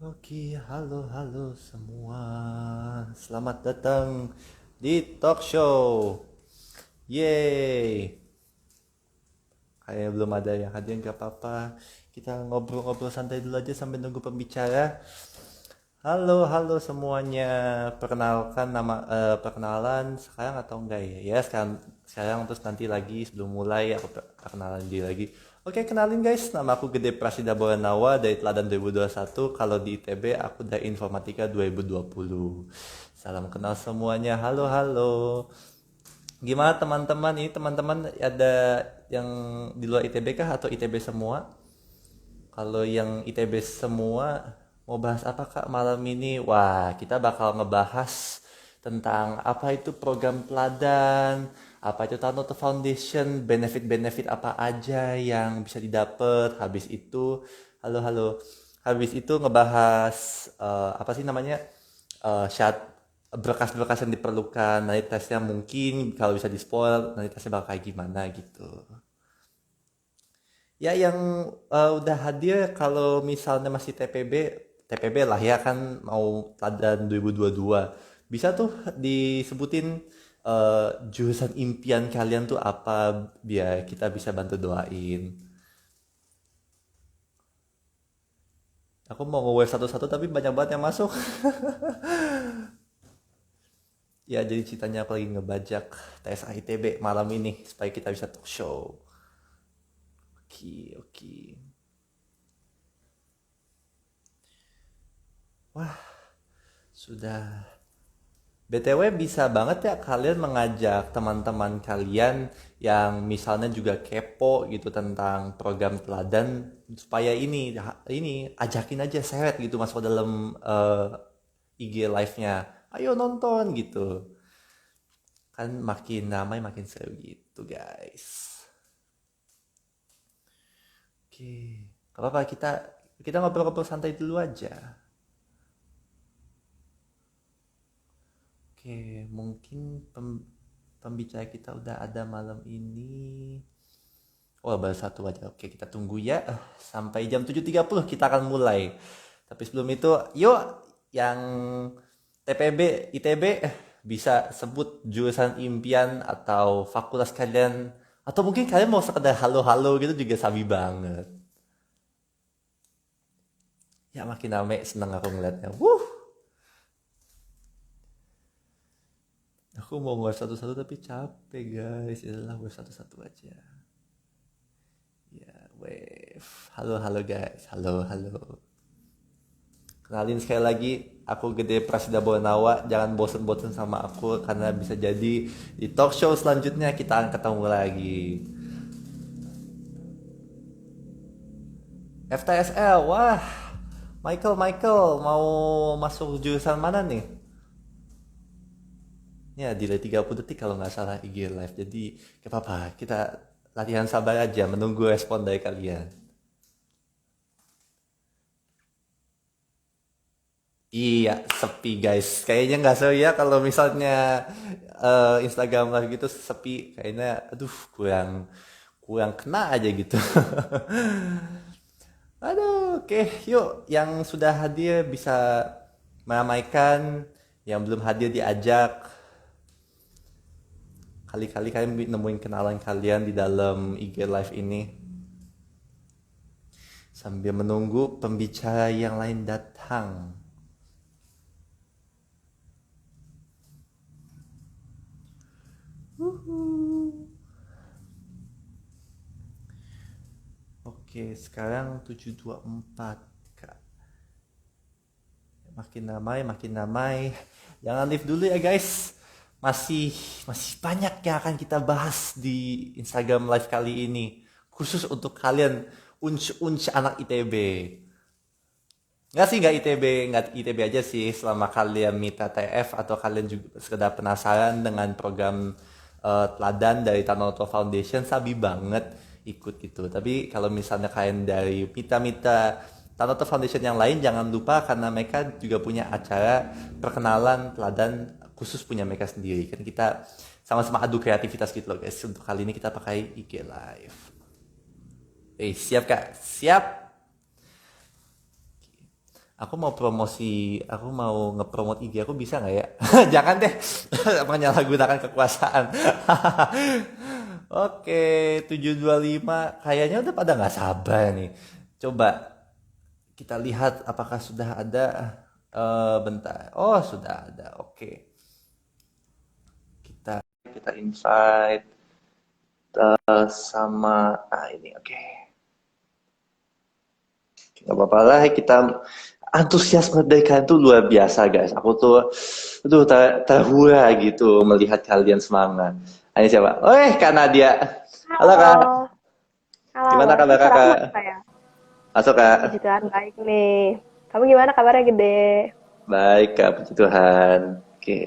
Oke, halo semua. Selamat datang di talk show. Yeay. Kayak belum ada yang hadir nggak apa-apa. Kita ngobrol-ngobrol santai dulu aja sambil nunggu pembicara. Halo semuanya. Perkenalan sekarang atau enggak ya? Ya sekarang terus nanti lagi sebelum mulai aku perkenalan diri lagi. Oke, kenalin guys, nama aku Gede Prasida Boranawa dari Teladan 2021. Kalau di ITB aku dari Informatika 2020. Salam kenal semuanya. Halo. Gimana teman-teman? Ini teman-teman ada yang di luar ITB kah atau ITB semua? Kalau yang ITB semua mau bahas apa Kak malam ini? Wah, kita bakal ngebahas tentang apa itu program teladan, apa itu Tanoto Foundation, benefit-benefit apa aja yang bisa didapat. Habis itu, halo. Habis itu ngebahas apa sih namanya? Syarat berkas-berkas yang diperlukan. Nanti tesnya mungkin kalau bisa di-spoil, nanti tesnya bakal kayak gimana gitu. Ya yang udah hadir kalau misalnya masih TPB lah ya kan mau Teladan 2022. Bisa tuh disebutin jurusan impian kalian tuh apa biar kita bisa bantu doain. Aku mau nge satu-satu tapi banyak banget yang masuk. Ya jadi ceritanya aku lagi ngebajak tes ITB malam ini supaya kita bisa talk show. Oke. Wah, sudah. BTW bisa banget ya kalian mengajak teman-teman kalian yang misalnya juga kepo gitu tentang program teladan supaya ini ajakin aja seret gitu masuk ke dalam IG live-nya. Ayo nonton gitu. Kan makin ramai makin seru gitu, guys. Oke. Gak apa-apa kita ngobrol-ngobrol santai dulu aja. Oke, mungkin pembicara kita udah ada malam ini. Oh, baru satu aja. Oke, kita tunggu ya. Sampai jam 7.30 kita akan mulai. Tapi sebelum itu, yuk yang TPB, ITB bisa sebut jurusan impian atau fakultas kalian. Atau mungkin kalian mau sekedar halo-halo gitu juga sabi banget. Ya makin rame, seneng aku ngeliatnya. Aku mau web satu-satu tapi capek guys. Inilah web satu-satu aja. Ya, wave. Halo guys. Halo. Kenalin sekali lagi, aku Gede Prasida Boranawa. Jangan bosen-bosen sama aku karena bisa jadi di talk show selanjutnya kita akan ketemu lagi. FTSL, wah. Michael, mau masuk jurusan mana nih? Ya, delay 30 detik kalau nggak salah IG live. Jadi, gak apa-apa. Kita latihan sabar aja menunggu respon dari kalian. Iya, sepi guys. Kayaknya nggak seru ya kalau misalnya Instagram live gitu sepi. Kayaknya, aduh, kurang kurang kena aja gitu. Aduh, oke, yuk. Yang sudah hadir bisa meramaikan, yang belum hadir diajak. Kali-kali kalian nemuin kenalan kalian di dalam IG live ini sambil menunggu pembicara yang lain datang. Oke, sekarang 7.24 Kak. Makin ramai. Jangan leave dulu ya guys. Masih masih banyak yang akan kita bahas di Instagram live kali ini. Khusus untuk kalian unc anak ITB. Nggak ITB aja sih. Selama kalian minta TF atau kalian juga sekedar penasaran dengan program teladan dari Tanoto Foundation, sabi banget ikut gitu. Tapi kalau misalnya kalian dari mita-mita Tanoto Foundation yang lain, jangan lupa karena mereka juga punya acara perkenalan teladan khusus punya mereka sendiri. Kan kita sama-sama adu kreativitas gitu loh guys. Untuk kali ini kita pakai IG Live. Siap Kak? Siap? Aku mau promosi, aku mau ngepromot IG aku bisa nggak ya? Jangan deh, menyalahgunakan kekuasaan. Oke, 725 kayaknya udah pada nggak sabar nih. Coba kita lihat apakah sudah ada. Bentar. Oh, sudah ada. Oke. Kita kita invite sama ini. Oke. Gak apa-apa lah, kita antusiasme dari kalian tuh luar biasa guys. Aku tuh terhura gitu melihat kalian semangat. Ini siapa? Kak Nadia. Halo Kak. Halo, Gimana halo, kabar suara aku Kakak? masuk ya? Masuk Puji Kak. Tuhan, baik nih. Kamu gimana kabarnya gede? Baik Kak, puji Tuhan. Oke.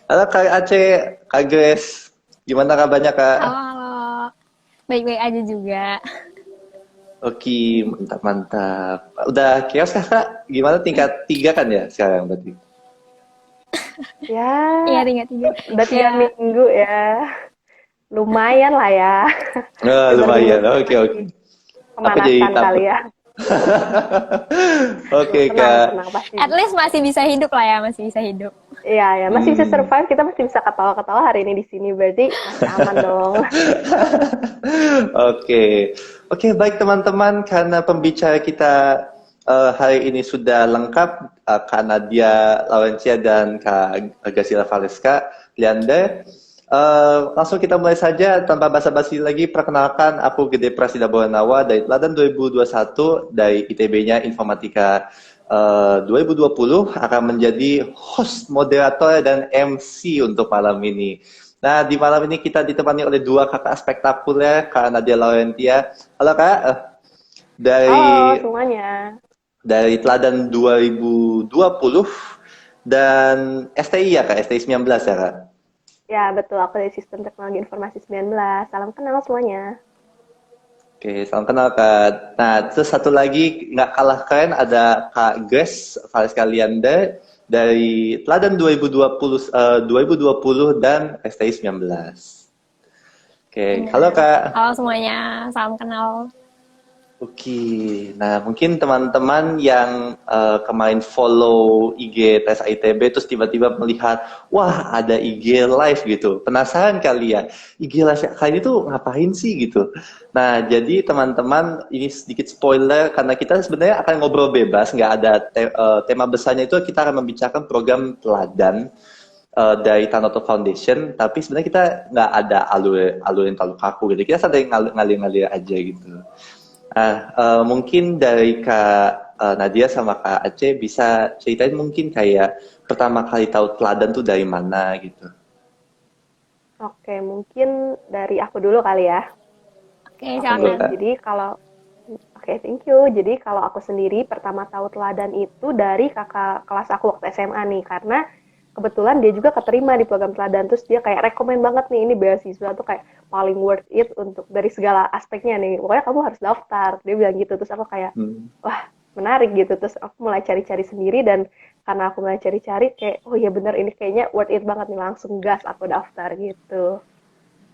Halo Kak Aceh, Kak Grace. Gimana kabarnya Kak? Halo, halo. Baik-baik aja juga. Oke, mantap mantap. Udah chaos Kakak? Gimana tingkat 3 kan ya sekarang berarti? Ya, Iya, tinggal tiga. udah tiga Ya, minggu ya. Lumayan lah ya. Masih Lumayan. bergulir, Oke oke. masih Aku jadi pemanasan kali takut. ya. Oke Tenang, Kak. tenang, pasti at bisa. least masih bisa hidup lah ya, masih bisa hidup. Iya, ya, masih bisa Hmm. survive. Kita masih bisa ketawa-ketawa hari ini di sini. Berarti masih aman dong. Oke, oke baik teman-teman, karena pembicara kita hari ini sudah lengkap, Kak Nadia Laurencia dan Kak Graciela Valeska Leander. Langsung kita mulai saja tanpa basa-basi lagi. Perkenalkan, aku Gede Prasida Boranawa dari Teladan 2021 dari ITB-nya Informatika 2020, akan menjadi host, moderator, dan MC untuk malam ini. Nah, di malam ini kita ditemani oleh dua kakak spektakuler, Kak Nadia Laurentia. Halo Kak, Halo dari semuanya. Teladan 2020 dan STI ya Kak, STI 19 ya Kak? Ya, betul. Aku dari Sistem Teknologi Informasi 19. Salam kenal semuanya. Oke, salam kenal Kak. Nah, terus satu lagi nggak kalah keren ada Kak Grace Valeska Leander dari Teladan 2020 dan STI 19. Oke, halo Benar. Kak. Halo semuanya, salam kenal. Oke, nah mungkin teman-teman yang kemarin follow IG Tes ITB terus tiba-tiba melihat, wah ada IG live gitu. Penasaran kali ya, IG live kali ini tuh ngapain sih gitu. Nah, jadi teman-teman ini sedikit spoiler karena kita sebenarnya akan ngobrol bebas, nggak ada tema besarnya itu kita akan membicarakan program teladan dari Tanoto Foundation, tapi sebenarnya kita nggak ada alur yang terlalu kaku gitu. Kita santai ngalir-ngalir aja gitu. Mungkin dari Kak Nadia sama Kak Aceh bisa ceritain mungkin kayak pertama kali tahu teladan tuh dari mana gitu. Oke, mungkin dari aku dulu kali ya. Oke, Monggo Oke, silakan. Kak. jadi kalau Oke, thank you. Jadi kalau aku sendiri pertama tahu teladan itu dari kakak kelas aku waktu SMA nih, karena kebetulan dia juga keterima di program teladan, terus dia kayak rekomen banget nih ini beasiswa tuh kayak paling worth it untuk dari segala aspeknya nih. Pokoknya kamu harus daftar. Dia bilang gitu, terus aku kayak Hmm. wah menarik gitu. Terus aku mulai cari-cari sendiri dan karena aku mulai cari-cari kayak oh iya bener ini kayaknya worth it banget nih langsung gas aku daftar gitu.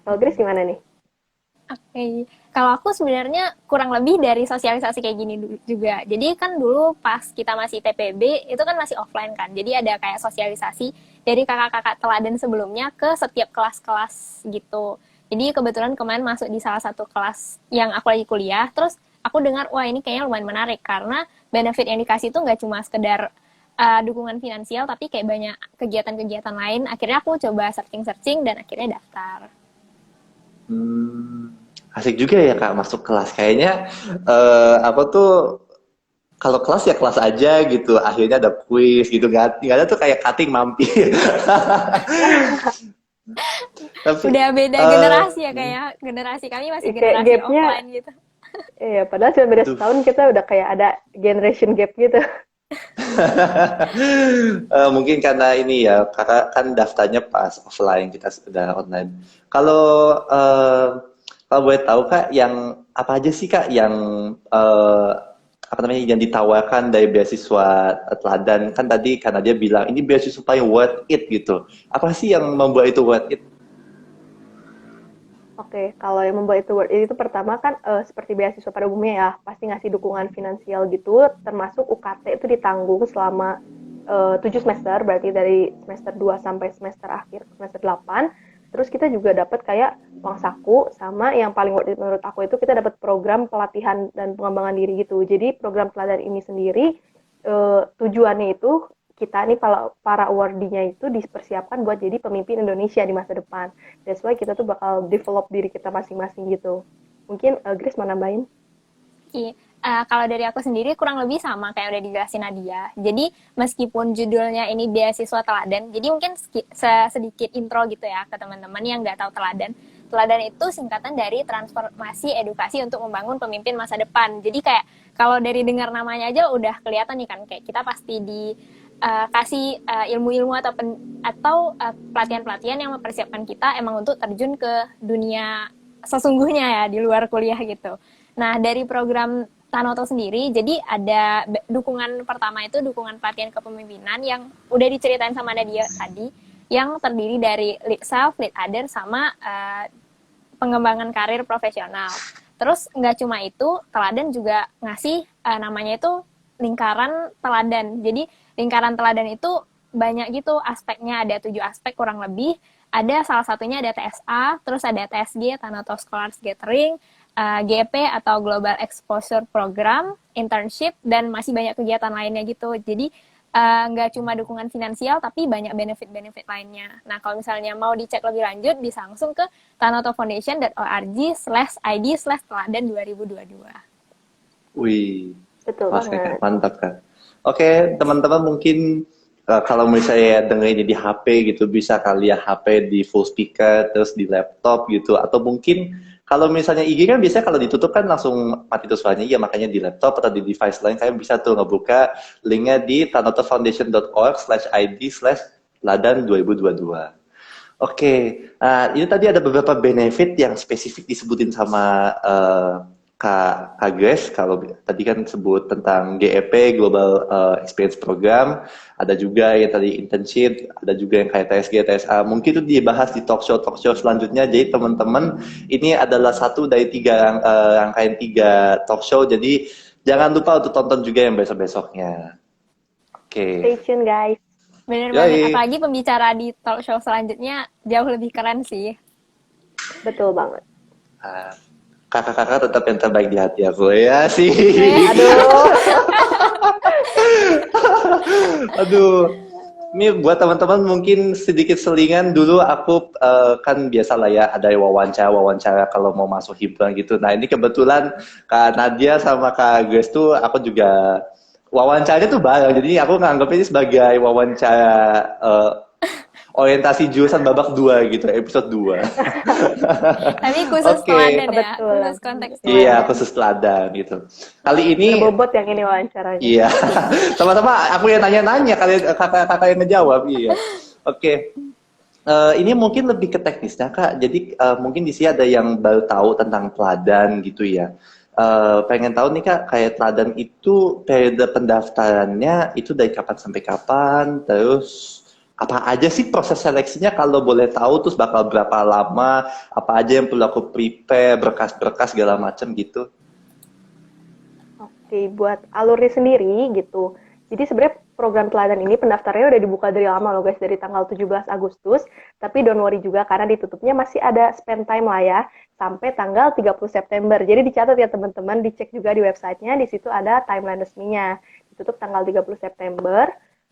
Kalau Grace gimana nih? Oke, kalau aku sebenarnya kurang lebih dari sosialisasi kayak gini juga. Jadi kan dulu pas kita masih TPB, itu kan masih offline kan. Jadi ada kayak sosialisasi dari kakak-kakak teladan sebelumnya ke setiap kelas-kelas gitu. Jadi kebetulan kemarin masuk di salah satu kelas yang aku lagi kuliah, terus aku dengar, wah ini kayaknya lumayan menarik, karena benefit yang dikasih itu nggak cuma sekedar dukungan finansial, tapi kayak banyak kegiatan-kegiatan lain. Akhirnya aku coba searching-searching dan akhirnya daftar. Hmm. Asik juga ya Kak masuk kelas. Kayaknya apa tuh kalau kelas ya kelas aja gitu. Akhirnya ada kuis gitu kan. Nggak ada tuh kayak cutting mampir. Tapi Udah beda eh generasi ya, kayak generasi kami masih Kayak generasi gapnya offline gitu. iya, padahal cuma beda aduh. setahun kita udah kayak ada generation gap gitu. Mungkin karena ini ya, kakak kan daftarnya pas offline, kita sudah online. Kalau kalau boleh tahu kak, yang apa aja sih kak yang eh, apa namanya yang ditawarkan dari beasiswa teladan? Kan tadi karena dia bilang ini beasiswa paling worth it gitu. Apa sih yang membuat itu worth it? Oke, kalau yang membuat itu worth it itu pertama kan seperti beasiswa pada umumnya ya, pasti ngasih dukungan finansial gitu, termasuk UKT itu ditanggung selama 7 semester, berarti dari semester 2 sampai semester akhir, semester 8. Terus kita juga dapat kayak uang saku, sama yang paling worth it menurut aku itu kita dapat program pelatihan dan pengembangan diri gitu. Jadi program teladan ini sendiri tujuannya itu kita nih para awardee-nya itu dipersiapkan buat jadi pemimpin Indonesia di masa depan. That's why kita tuh bakal develop diri kita masing-masing gitu. Mungkin Grace mau nambahin? Iya. Kalau dari aku sendiri kurang lebih sama kayak udah dijelasin Nadia. Jadi meskipun judulnya ini beasiswa teladan, jadi mungkin sedikit intro gitu ya ke teman-teman yang nggak tahu teladan. Teladan itu singkatan dari transformasi edukasi untuk membangun pemimpin masa depan. Jadi kayak kalau dari dengar namanya aja udah kelihatan nih kan, kayak kita pasti kasih ilmu-ilmu atau pelatihan-pelatihan yang mempersiapkan kita emang untuk terjun ke dunia sesungguhnya ya di luar kuliah gitu. Nah, dari program Tanoto sendiri, jadi ada dukungan pertama itu dukungan pelatihan kepemimpinan yang udah diceritain sama Nadia tadi, yang terdiri dari lead self, lead other, sama pengembangan karir profesional. Terus nggak cuma itu, teladan juga ngasih namanya itu lingkaran teladan. Jadi lingkaran teladan itu banyak gitu aspeknya, ada 7 aspek kurang lebih. Ada salah satunya ada TSA, terus ada TSG, Tanoto Scholars Gathering, GP atau Global Exposure Program, internship, dan masih banyak kegiatan lainnya gitu. Jadi nggak cuma dukungan finansial, tapi banyak benefit-benefit lainnya. Nah, kalau misalnya mau dicek lebih lanjut, bisa langsung ke tanotofoundation.org/id/teladan 2022. Wih, Betul banget. mantap kan. Oke, teman-teman mungkin kalau misalnya dengerin di HP gitu, bisa kali ya HP di full speaker, terus di laptop gitu, atau mungkin kalau misalnya IG kan biasanya kalau ditutup kan langsung mati tuh suaranya, ya makanya di laptop atau di device lain kalian bisa tuh ngebuka linknya di tanotofoundation.org/id/ladan 2022. Oke, ini tadi ada beberapa benefit yang spesifik disebutin sama Kak Grace. Kalau tadi kan sebut tentang GEP, Global Experience Program, ada juga yang tadi internship, ada juga yang kayak TSG, TSA. Mungkin itu dibahas di talk show selanjutnya. Jadi teman-teman, ini adalah satu dari rangkaian 3 talk show. Jadi jangan lupa untuk tonton juga yang besok-besoknya. Oke. Stay tune guys. Bener banget, apalagi pembicara di talk show selanjutnya jauh lebih keren sih. Betul banget. Kakak-kakak tetap yang terbaik di hati aku ya sih. Aduh. Aduh. Ini buat teman-teman mungkin sedikit selingan dulu aku kan biasa lah ya ada wawancara kalau mau masuk himpunan gitu. Nah ini kebetulan Kak Nadia sama Kak Grace tuh aku juga wawancaranya tuh bareng. Jadi aku nganggap ini sebagai wawancara orientasi jurusan babak 2 gitu, episode 2. Tapi khusus teladan ya, Betul. khusus konteks teladan. Iya, khusus teladan gitu. Kali ini bobot yang ini wawancaranya. iya. Sama-sama aku yang nanya-nanya, kalian kakak-kakak yang ngejawab, iya. Oke. Ini mungkin lebih ke teknisnya, Kak. Jadi mungkin di sini ada yang baru tahu tentang teladan gitu ya. Pengen tahu nih Kak, kayak teladan itu periode pendaftarannya itu dari kapan sampai kapan, terus apa aja sih proses seleksinya kalau boleh tahu, terus bakal berapa lama, apa aja yang perlu aku prepare, berkas-berkas segala macam gitu. Oke, buat alurnya sendiri gitu. Jadi sebenarnya program teladan ini pendaftarannya udah dibuka dari lama loh guys, dari tanggal 17 Agustus. Tapi don't worry juga karena ditutupnya masih ada spend time lah ya, sampai tanggal 30 September. Jadi dicatat ya teman-teman, dicek juga di websitenya, di situ ada timeline resminya. Ditutup tanggal 30 September.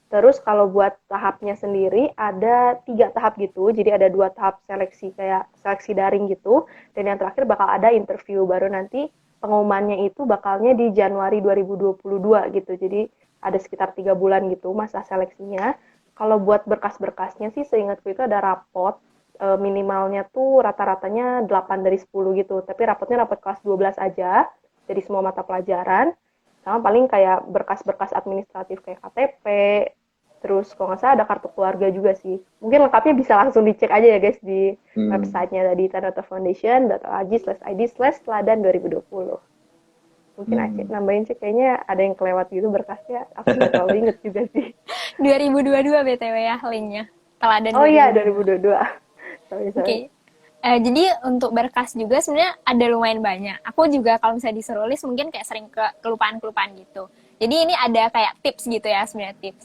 Terus kalau buat tahapnya sendiri ada 3 tahap gitu, jadi ada 2 tahap seleksi kayak seleksi daring gitu, dan yang terakhir bakal ada interview, baru nanti pengumumannya itu bakalnya di Januari 2022 gitu, jadi ada sekitar 3 bulan gitu masa seleksinya. Kalau buat berkas-berkasnya sih seingatku itu ada rapot, minimalnya tuh rata-ratanya 8 dari 10 gitu, tapi rapotnya rapot kelas 12 aja, dari semua mata pelajaran. Sama paling kayak berkas-berkas administratif kayak KTP, terus kalau nggak salah ada kartu keluarga juga sih. Mungkin lengkapnya bisa langsung dicek aja ya guys di websitenya tadi tanotofoundation.org/id/teladan 2020. Mungkin Aceh nambahin sih, kayaknya ada yang kelewat gitu berkasnya, aku nggak terlalu inget juga sih. 2022 BTW ya linknya, teladan. Oh iya 2022. Sorry. Oke. Jadi untuk berkas juga sebenarnya ada lumayan banyak. Aku juga kalau misalnya disuruh list mungkin kayak sering kelupaan-kelupaan gitu. Jadi ini ada kayak tips gitu ya sebenarnya tips.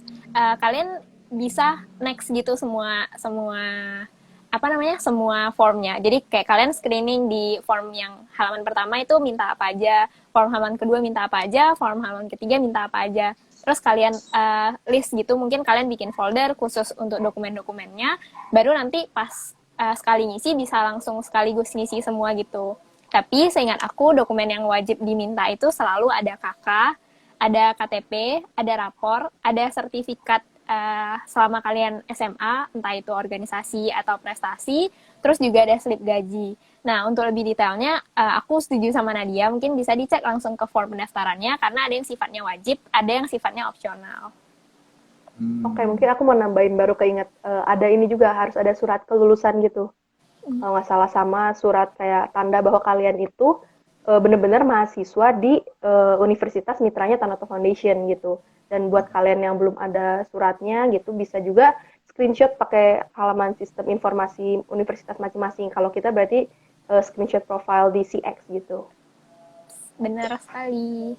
Kalian bisa next gitu semua semua apa namanya semua formnya. Jadi kayak kalian screening di form yang halaman pertama itu minta apa aja, form halaman kedua minta apa aja, form halaman ketiga minta apa aja. Terus kalian list gitu, mungkin kalian bikin folder khusus untuk dokumen-dokumennya, baru nanti pas sekali ngisi bisa langsung sekaligus ngisi semua gitu. Tapi seingat aku dokumen yang wajib diminta itu selalu ada KK, ada KTP, ada rapor, ada sertifikat selama kalian SMA, entah itu organisasi atau prestasi, terus juga ada slip gaji. Nah, untuk lebih detailnya, aku setuju sama Nadia, mungkin bisa dicek langsung ke form pendaftarannya, karena ada yang sifatnya wajib, ada yang sifatnya opsional. Oke, mungkin aku mau nambahin baru keinget ada ini juga harus ada surat kelulusan gitu. Kalau nggak salah sama surat kayak tanda bahwa kalian itu benar-benar mahasiswa di Universitas Mitranya Tanoto Foundation gitu. Dan buat kalian yang belum ada suratnya gitu bisa juga screenshot pakai halaman sistem informasi universitas masing-masing. Kalau kita berarti screenshot profile di CX gitu. Benar sekali.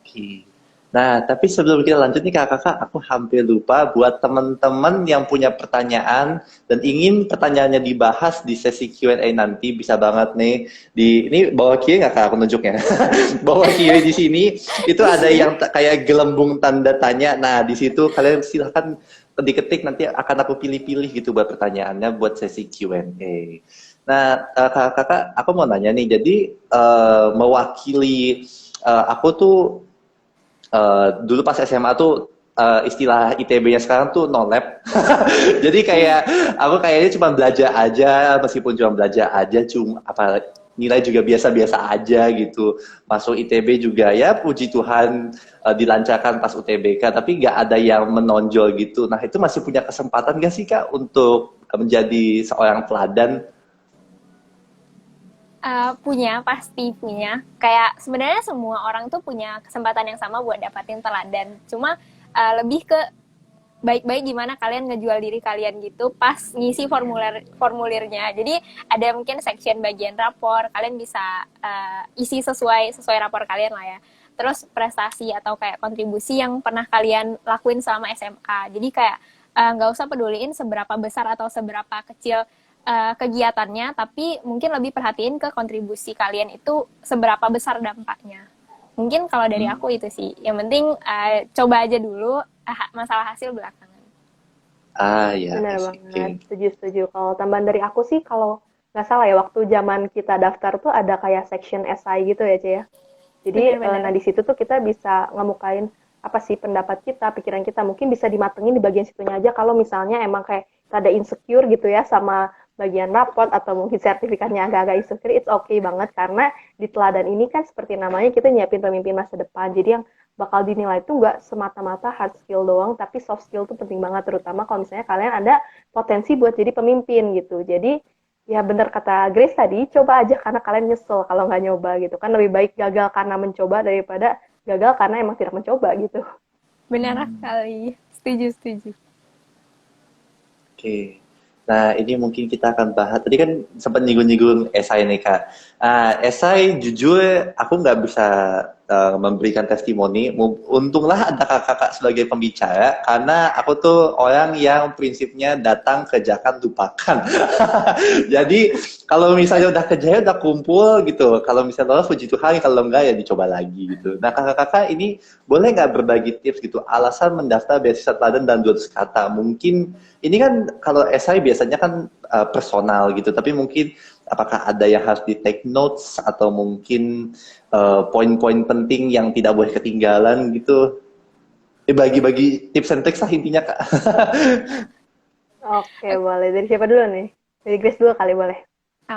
Oke. Nah, tapi sebelum kita lanjut nih kakak-kakak, aku hampir lupa buat teman-teman yang punya pertanyaan dan ingin pertanyaannya dibahas di sesi Q&A nanti, bisa banget nih di ini bawah kiri nggak kak aku nunjuknya? Bawah kiri di sini itu ada yang kayak gelembung tanda tanya. Nah, di situ kalian silahkan diketik, nanti akan aku pilih-pilih gitu buat pertanyaannya buat sesi Q&A. Nah, kakak-kakak, aku mau nanya nih, jadi mewakili aku tuh dulu pas SMA tuh istilah ITB-nya sekarang tuh no lab. Jadi kayak aku kayaknya cuma belajar aja, meskipun cuma belajar aja, cuma apa nilai juga biasa-biasa aja gitu. Masuk ITB juga ya puji Tuhan dilancarkan pas UTBK, tapi nggak ada yang menonjol gitu. Nah itu masih punya kesempatan nggak sih kak untuk menjadi seorang teladan? Punya, pasti punya. Kayak sebenarnya semua orang tuh punya kesempatan yang sama buat dapatin teladan. Cuma lebih ke baik-baik gimana kalian ngejual diri kalian gitu pas ngisi formulirnya. Jadi ada mungkin section bagian rapor, kalian bisa isi sesuai rapor kalian lah ya. Terus prestasi atau kayak kontribusi yang pernah kalian lakuin selama SMA. Jadi kayak nggak usah peduliin seberapa besar atau seberapa kecil kegiatannya, tapi mungkin lebih perhatiin ke kontribusi kalian itu seberapa besar dampaknya. Mungkin kalau dari aku itu sih, yang penting coba aja dulu, masalah hasil belakangan. Ya. Benar banget, setuju. Kalau tambahan dari aku sih, kalau nggak salah ya, waktu zaman kita daftar tuh ada kayak section essay gitu ya, Cia. Jadi, Bener-bener. nah di situ tuh kita bisa ngemukain apa sih pendapat kita, pikiran kita. Mungkin bisa dimatengin di bagian situnya aja kalau misalnya emang kayak kita ada insecure gitu ya sama bagian raport atau mungkin sertifikatnya agak-agak insecure, it's okay banget karena di teladan ini kan seperti namanya kita nyiapin pemimpin masa depan. Jadi yang bakal dinilai itu nggak semata-mata hard skill doang, tapi soft skill tuh penting banget, terutama kalau misalnya kalian ada potensi buat jadi pemimpin gitu. Jadi ya bener kata Grace tadi, coba aja karena kalian nyesel kalau nggak nyoba gitu kan, lebih baik gagal karena mencoba daripada gagal karena emang tidak mencoba gitu. Benar sekali. Setuju. Oke. Nah, ini mungkin kita akan bahas. Tadi kan sempat nyinggung-nyinggung esai nih, Kak. Esai jujur aku nggak bisa memberikan testimoni. Untunglah ada kakak-kakak sebagai pembicara, karena aku tuh orang yang prinsipnya datang kerjakan lupakan. Jadi kalau misalnya udah kerja udah kumpul gitu. Kalau misalnya lolos puji Tuhan, kalau enggak ya dicoba lagi gitu. Nah, kakak-kakak ini boleh nggak berbagi tips gitu? Alasan mendaftar beasiswa teladan dan 200 kata. Mungkin ini kan kalau esai biasanya kan personal gitu, tapi mungkin apakah ada yang harus di take notes atau mungkin poin-poin penting yang tidak boleh ketinggalan gitu? Bagi-bagi tips and tricks lah intinya kak. Oke, boleh. Dari siapa dulu nih? Dari Grace dulu kali boleh.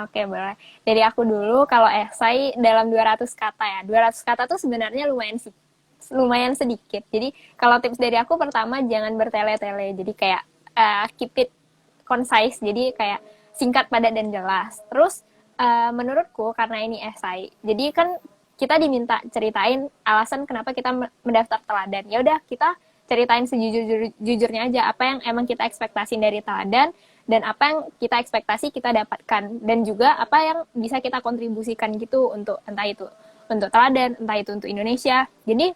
Oke, boleh. Dari aku dulu, kalau esai dalam 200 kata ya. 200 kata tuh sebenarnya lumayan sedikit. Jadi kalau tips dari aku pertama jangan bertele-tele. Jadi kayak keep it concise. Jadi kayak singkat, padat, dan jelas. Terus menurutku karena ini esai, jadi kan kita diminta ceritain alasan kenapa kita mendaftar teladan. Ya udah kita ceritain sejujurnya aja apa yang emang kita ekspektasiin dari teladan, dan apa yang kita ekspektasi kita dapatkan, dan juga apa yang bisa kita kontribusikan gitu untuk entah itu untuk teladan, entah itu untuk Indonesia. Jadi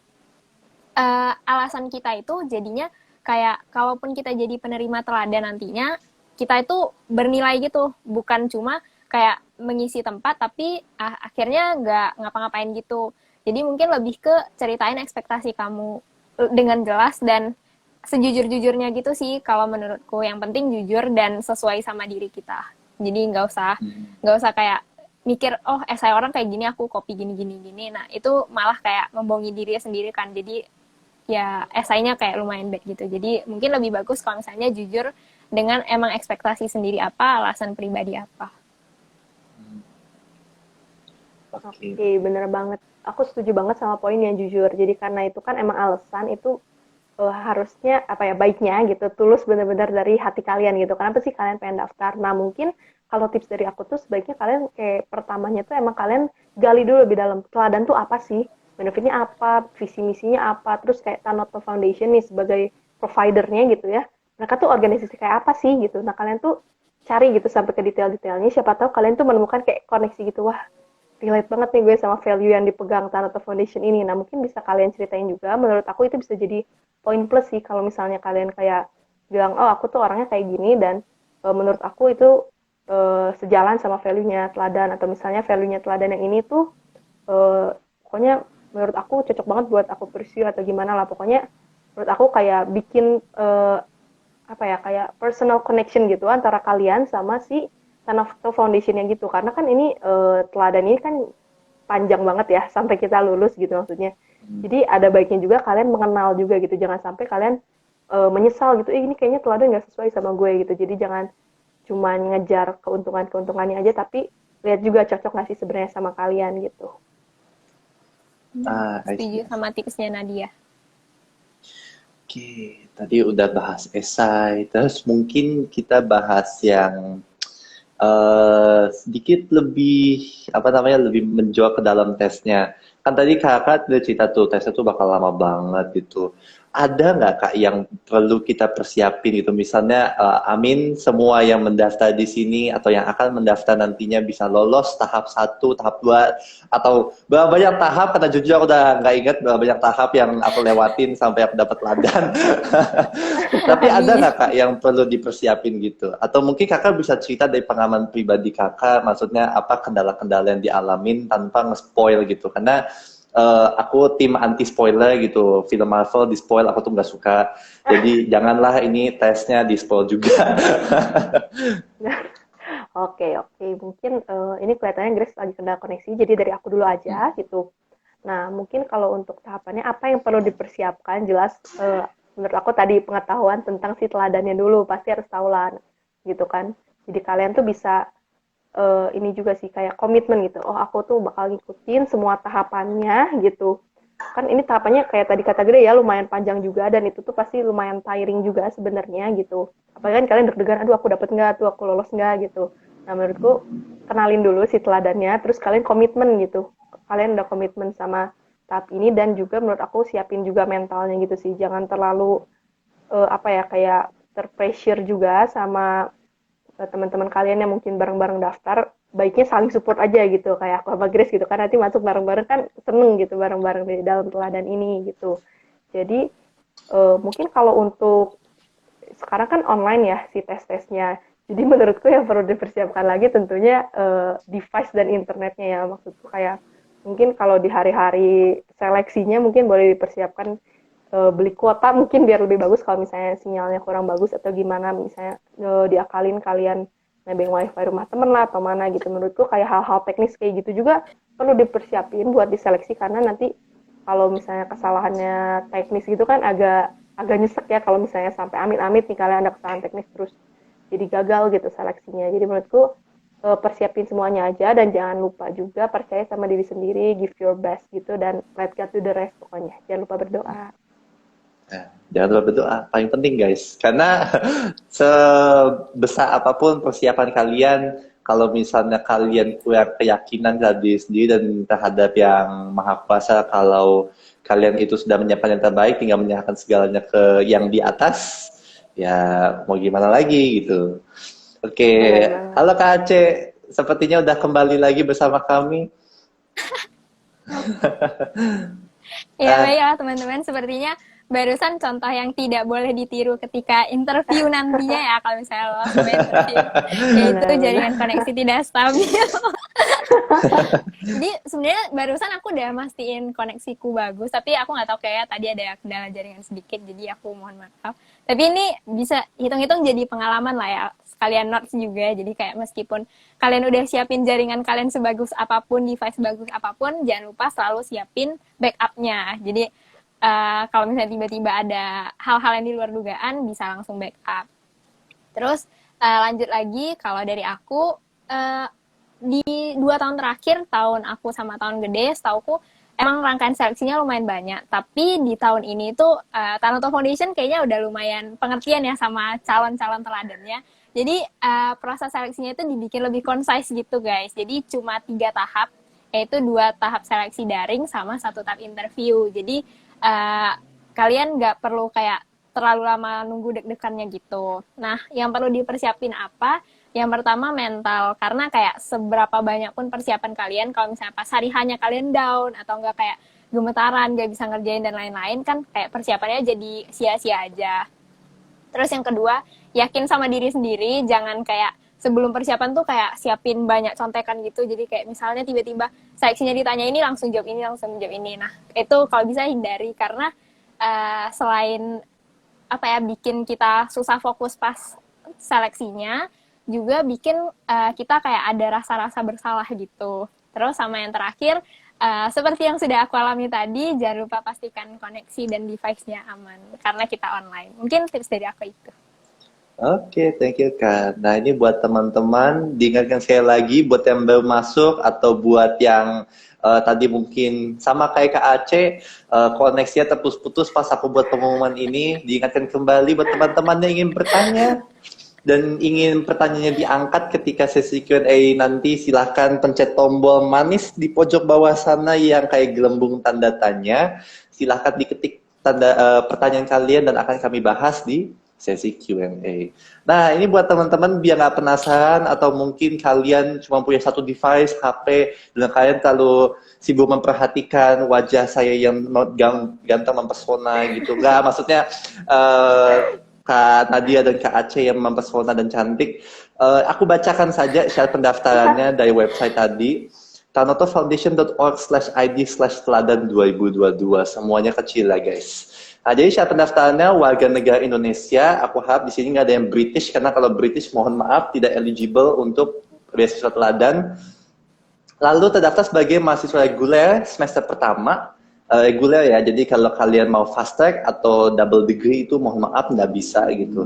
alasan kita itu jadinya kayak kalaupun kita jadi penerima teladan nantinya, kita itu bernilai gitu, bukan cuma kayak mengisi tempat tapi akhirnya nggak ngapa-ngapain gitu. Jadi mungkin lebih ke ceritain ekspektasi kamu dengan jelas dan sejujur-jujurnya gitu sih kalau menurutku. Yang penting jujur dan sesuai sama diri kita. Jadi nggak usah kayak mikir oh esai orang kayak gini aku copy gini. Nah itu malah kayak membohongi diri sendiri kan. Jadi ya esainya kayak lumayan bad gitu. Jadi mungkin lebih bagus kalau misalnya jujur dengan emang ekspektasi sendiri apa, alasan pribadi apa. Oke, bener banget. Aku setuju banget sama poin yang jujur. Jadi karena itu kan emang alasan itu harusnya apa ya baiknya gitu, tulus bener-bener dari hati kalian gitu. Kenapa sih kalian pengen daftar? Nah mungkin kalau tips dari aku tuh sebaiknya kalian kayak pertamanya tuh emang kalian gali dulu lebih dalam teladan tuh apa sih? Benefitnya apa, visi misinya apa, terus kayak Tanoto Foundation nih sebagai providernya gitu ya, mereka tuh organisasi kayak apa sih gitu. Nah kalian tuh cari gitu sampai ke detail-detailnya, siapa tahu kalian tuh menemukan kayak koneksi gitu, wah relate banget nih gue sama value yang dipegang Tanoto Foundation ini. Nah mungkin bisa kalian ceritain juga, menurut aku itu bisa jadi poin plus sih kalau misalnya kalian kayak bilang, oh aku tuh orangnya kayak gini dan menurut aku itu sejalan sama value-nya teladan, atau misalnya value-nya teladan yang ini tuh pokoknya menurut aku cocok banget buat aku pursue atau gimana lah. Pokoknya menurut aku kayak bikin apa ya kayak personal connection gitu antara kalian sama si Tanoto Foundation-nya gitu. Karena kan ini teladan ini kan panjang banget ya sampai kita lulus gitu maksudnya. Jadi ada baiknya juga kalian mengenal juga gitu. Jangan sampai kalian menyesal gitu, ini kayaknya teladan nggak sesuai sama gue gitu. Jadi jangan cuma ngejar keuntungannya aja, tapi lihat juga cocok nggak sih sebenarnya sama kalian gitu. Setuju sama tipsnya Nadia. Oke, tadi udah bahas esai, terus mungkin kita bahas yang sedikit lebih lebih menjauh ke dalam tesnya. Kan tadi kakak udah cerita tuh tesnya tuh bakal lama banget gitu. Ada nggak kak yang perlu kita persiapin gitu? Misalnya amin semua yang mendaftar di sini atau yang akan mendaftar nantinya bisa lolos tahap 1, tahap 2 atau berapa banyak tahap? Karena jujur aku udah nggak ingat berapa banyak tahap yang aku lewatin sampai aku dapat ladan. Tapi ada nggak kak yang perlu dipersiapin gitu? Atau mungkin kakak bisa cerita dari pengalaman pribadi kakak, maksudnya apa kendala-kendala yang dialamin tanpa nge-spoil gitu? Karena aku tim anti spoiler gitu, film Marvel di spoil aku tuh nggak suka. Jadi janganlah ini tesnya di spoil juga. Oke, mungkin ini kelihatannya Grace lagi kendala koneksi, jadi dari aku dulu aja gitu. Nah, mungkin kalau untuk tahapannya apa yang perlu dipersiapkan, jelas menurut aku tadi pengetahuan tentang si teladannya dulu, pasti harus tahu lah gitu kan. Jadi kalian tuh bisa ini juga sih kayak komitmen gitu. Oh, aku tuh bakal ngikutin semua tahapannya gitu. Kan ini tahapannya kayak tadi kata Gede ya lumayan panjang juga, dan itu tuh pasti lumayan tiring juga sebenarnya gitu. Apalagi kan kalian deg-degan, aduh aku dapet nggak, tuh aku lolos nggak gitu. Nah menurutku kenalin dulu si teladannya, terus kalian komitmen gitu. Kalian udah komitmen sama tahap ini, dan juga menurut aku siapin juga mentalnya gitu sih. Jangan terlalu kayak terpressure juga sama teman-teman kalian yang mungkin bareng-bareng daftar. Baiknya saling support aja gitu, kayak aku sama Grace gitu kan, nanti masuk bareng-bareng kan seneng gitu bareng-bareng di dalam teladan ini gitu. Jadi mungkin kalau untuk sekarang kan online ya si tes-tesnya, jadi menurutku yang perlu dipersiapkan lagi tentunya device dan internetnya ya. Maksudku kayak mungkin kalau di hari-hari seleksinya mungkin boleh dipersiapkan beli kuota mungkin biar lebih bagus kalau misalnya sinyalnya kurang bagus atau gimana, misalnya diakalin kalian nebeng wifi rumah temen lah atau mana gitu. Menurutku kayak hal-hal teknis kayak gitu juga perlu dipersiapin buat diseleksi, karena nanti kalau misalnya kesalahannya teknis gitu kan agak nyesek ya kalau misalnya sampai amit-amit nih kalian ada kesalahan teknis terus jadi gagal gitu seleksinya. Jadi menurutku persiapin semuanya aja, dan jangan lupa juga percaya sama diri sendiri, give your best gitu, dan let God do the rest pokoknya. Jangan lupa berdoa. Jangan lupa berdoa, paling penting guys. Karena sebesar apapun persiapan kalian, kalau misalnya kalian kurang keyakinan terhadap diri sendiri dan terhadap yang Maha Kuasa, kalau kalian itu sudah menyiapkan yang terbaik, tinggal menyerahkan segalanya ke yang di atas, ya mau gimana lagi gitu. Oke, Benar banget. halo Kak Aceh, sepertinya udah kembali lagi bersama kami. Ya, Ah, baiklah teman-teman, sepertinya barusan contoh yang tidak boleh ditiru ketika interview nantinya ya, kalau misalnya lolos sama interview, yaitu Benar-benar. jaringan koneksi tidak stabil. Jadi sebenarnya barusan aku udah mastiin koneksiku bagus, tapi aku nggak tahu kayak tadi ada kendala jaringan sedikit, jadi aku mohon maaf. Tapi ini bisa hitung-hitung jadi pengalaman lah ya, sekalian notes juga. Jadi kayak meskipun kalian udah siapin jaringan kalian sebagus apapun, device sebagus apapun, jangan lupa selalu siapin backupnya. Jadi kalau misalnya tiba-tiba ada hal-hal yang di luar dugaan, bisa langsung backup. Terus lanjut lagi, kalau dari aku, eh, di 2 tahun terakhir, tahun aku sama tahun gede, setauku emang rangkaian seleksinya lumayan banyak. Tapi di tahun ini tuh Tanoto Foundation kayaknya udah lumayan pengertian ya sama calon-calon teladannya. Jadi proses seleksinya itu dibikin lebih concise gitu guys. Jadi cuma 3 tahap, yaitu 2 tahap seleksi daring sama 1 tahap interview. Jadi kalian nggak perlu kayak terlalu lama nunggu deg-degannya gitu. Nah, yang perlu dipersiapin apa? Yang pertama mental, karena kayak seberapa banyak pun persiapan kalian, kalau misalnya pas hari hanya kalian down, atau enggak kayak gemetaran, gak bisa ngerjain dan lain-lain, kan kayak persiapannya jadi sia-sia aja. Terus yang kedua, yakin sama diri sendiri, jangan kayak sebelum persiapan tuh kayak siapin banyak contekan gitu, jadi kayak misalnya tiba-tiba seleksinya ditanya ini, langsung jawab ini, langsung jawab ini. Nah, itu kalau bisa hindari, karena selain apa ya, bikin kita susah fokus pas seleksinya, juga bikin kita kayak ada rasa-rasa bersalah gitu. Terus sama yang terakhir, seperti yang sudah aku alami tadi, jangan lupa pastikan koneksi dan device-nya aman, karena kita online. Mungkin tips dari aku itu. Oke, thank you Kak. Nah ini buat teman-teman, diingatkan sekali lagi buat yang baru masuk atau buat yang tadi mungkin sama kayak Kak Aceh, koneksinya terputus-putus pas aku buat pengumuman ini, diingatkan kembali buat teman-teman yang ingin bertanya dan ingin pertanyaannya diangkat ketika sesi Q&A nanti, silahkan pencet tombol manis di pojok bawah sana yang kayak gelembung tanda tanya. Silahkan diketik pertanyaan kalian dan akan kami bahas di sesi Q&A. Nah, ini buat teman-teman biar nggak penasaran atau mungkin kalian cuma punya satu device, HP, dan kalian terlalu sibuk memperhatikan wajah saya yang ganteng mempesona gitu. Nggak, maksudnya Kak Nadia dan Kak Aceh yang mempesona dan cantik. Aku bacakan saja syarat pendaftarannya dari website tadi. tanotofoundation.org/id/teladan 2022. Semuanya kecil lah guys. Nah, jadi syarat pendaftarannya warga negara Indonesia. Aku harap di sini nggak ada yang British, karena kalau British mohon maaf tidak eligible untuk beasiswa teladan. Lalu terdaftar sebagai mahasiswa reguler semester pertama. Reguler ya, jadi kalau kalian mau fast track atau double degree itu mohon maaf nggak bisa gitu.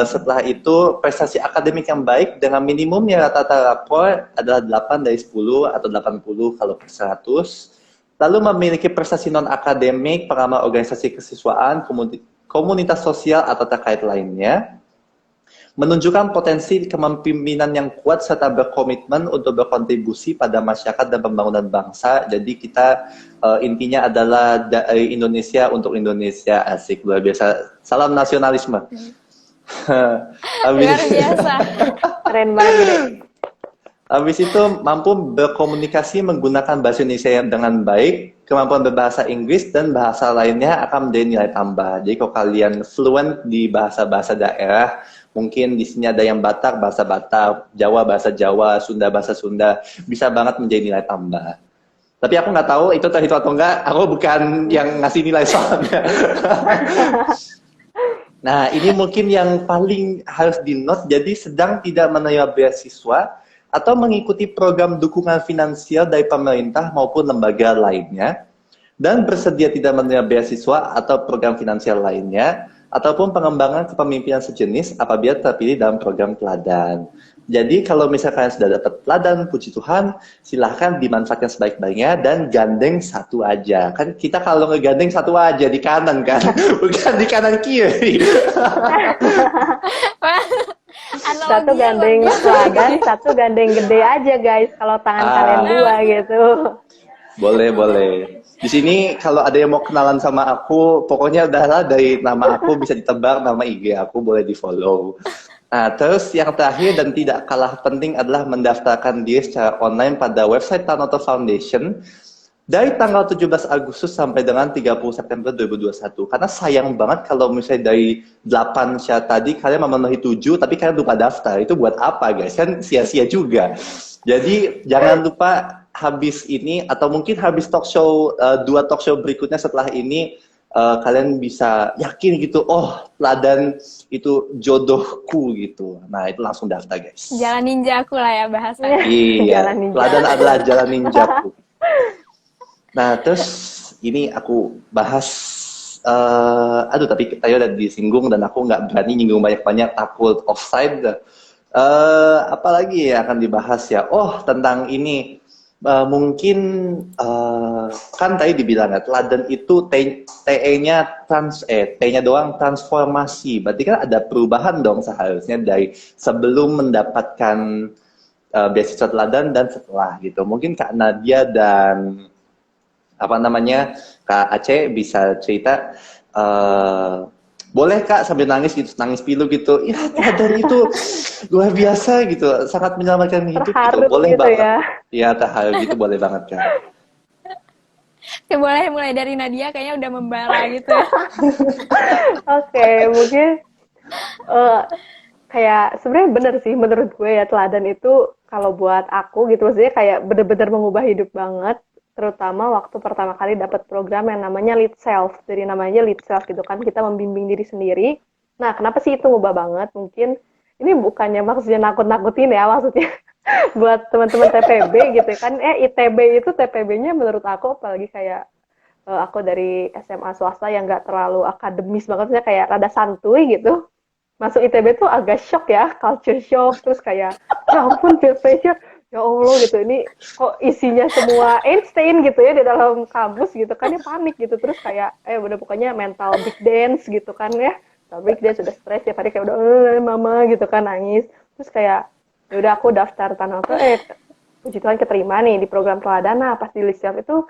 Setelah itu prestasi akademik yang baik dengan minimumnya rata-rata rapor adalah 8 dari 10 atau 80 kalau per 100. Lalu memiliki prestasi non-akademik, pengalaman organisasi kesiswaan, komunitas sosial atau terkait lainnya. Menunjukkan potensi kepemimpinan yang kuat serta berkomitmen untuk berkontribusi pada masyarakat dan pembangunan bangsa. Jadi kita intinya adalah dari Indonesia untuk Indonesia. Asik, luar biasa. Salam nasionalisme. Luar biasa. Keren banget Gede. Habis itu mampu berkomunikasi menggunakan bahasa Indonesia dengan baik, kemampuan berbahasa Inggris dan bahasa lainnya akan menjadi nilai tambah. Jadi kalau kalian fluent di bahasa-bahasa daerah, mungkin di sini ada yang Batak, bahasa Batak, Jawa, bahasa Jawa, Sunda, bahasa Sunda, bisa banget menjadi nilai tambah. Tapi aku nggak tahu itu terhitung atau enggak, aku bukan yang ngasih nilai soalnya. Nah, ini mungkin yang paling harus di-note, jadi sedang tidak menerima beasiswa atau mengikuti program dukungan finansial dari pemerintah maupun lembaga lainnya, dan bersedia tidak menerima beasiswa atau program finansial lainnya, ataupun pengembangan kepemimpinan sejenis apabila terpilih dalam program teladan. Jadi kalau misalkan sudah dapat teladan, puji Tuhan, silahkan dimanfaatkan sebaik-baiknya dan gandeng satu aja. Kan kita kalau ngegandeng satu aja di kanan kan, bukan di kanan kiri. Satu gandeng teladan, satu gandeng gede aja guys. Kalau tangan kalian dua gitu. Boleh, boleh. Di sini kalau ada yang mau kenalan sama aku, pokoknya udahlah dari nama aku bisa ditebak, nama IG aku boleh di follow. Nah, terus yang terakhir dan tidak kalah penting adalah mendaftarkan diri secara online pada website Tanoto Foundation dari tanggal 17 Agustus sampai dengan 30 September 2021. Karena sayang banget kalau misalnya dari 8 syarat tadi kalian memenuhi 7 tapi kalian lupa daftar. Itu buat apa guys? Kan sia-sia juga. Jadi jangan lupa habis ini atau mungkin habis talk show 2 talk show berikutnya setelah ini kalian bisa yakin gitu, oh teladan itu jodohku gitu. Nah itu langsung daftar guys. Jalan ninjaku lah ya bahasanya. Iya, Jalan ninja. teladan adalah jalan ninjaku. Nah terus ini aku bahas, aduh tapi tadi udah disinggung dan aku nggak berani nyinggung banyak-banyak, takut offside. Apalagi ya akan dibahas ya? Oh tentang ini. Mungkin kan tadi dibilang ya teladan itu TE-nya T-nya doang transformasi. Berarti kan ada perubahan dong seharusnya dari sebelum mendapatkan beasiswa teladan dan setelah gitu. Mungkin Kak Nadia dan apa namanya Kak Aceh bisa cerita. Boleh Kak sambil nangis gitu, nangis pilu gitu. Ya teladan itu luar biasa gitu, sangat menyelamatkan hidup gitu. Terharu Boleh gitu banget. ya. Ya terharu gitu boleh banget Kak. Oke, boleh mulai dari Nadia kayaknya udah membara gitu ya. Oke, mungkin eh, kayak sebenarnya bener sih menurut gue ya teladan itu kalau buat aku gitu maksudnya kayak bener-bener mengubah hidup banget, terutama waktu pertama kali dapat program yang namanya Lead Self. Dari namanya Lead Self gitu kan, kita membimbing diri sendiri. Nah, kenapa sih itu ngubah banget? Mungkin ini bukannya maksudnya nakut-nakutin ya, maksudnya buat teman-teman TPB gitu kan. ITB itu TPB-nya menurut aku apalagi kayak aku dari SMA swasta yang nggak terlalu akademis banget, maksudnya kayak rada santuy gitu. Masuk ITB tuh agak shock ya, culture shock, terus kayak, ya ampun peer pressure, ya Allah gitu, ini kok isinya semua Einstein gitu ya di dalam kampus gitu kan, ya panik gitu, terus kayak, udah pokoknya mental break dance gitu kan ya, mental break dance udah stres ya, kayak udah, mama gitu kan nangis, terus kayak, ya udah aku daftar Tanoto, puji Tuhan keterima nih di program teladan. Nah pas di list itu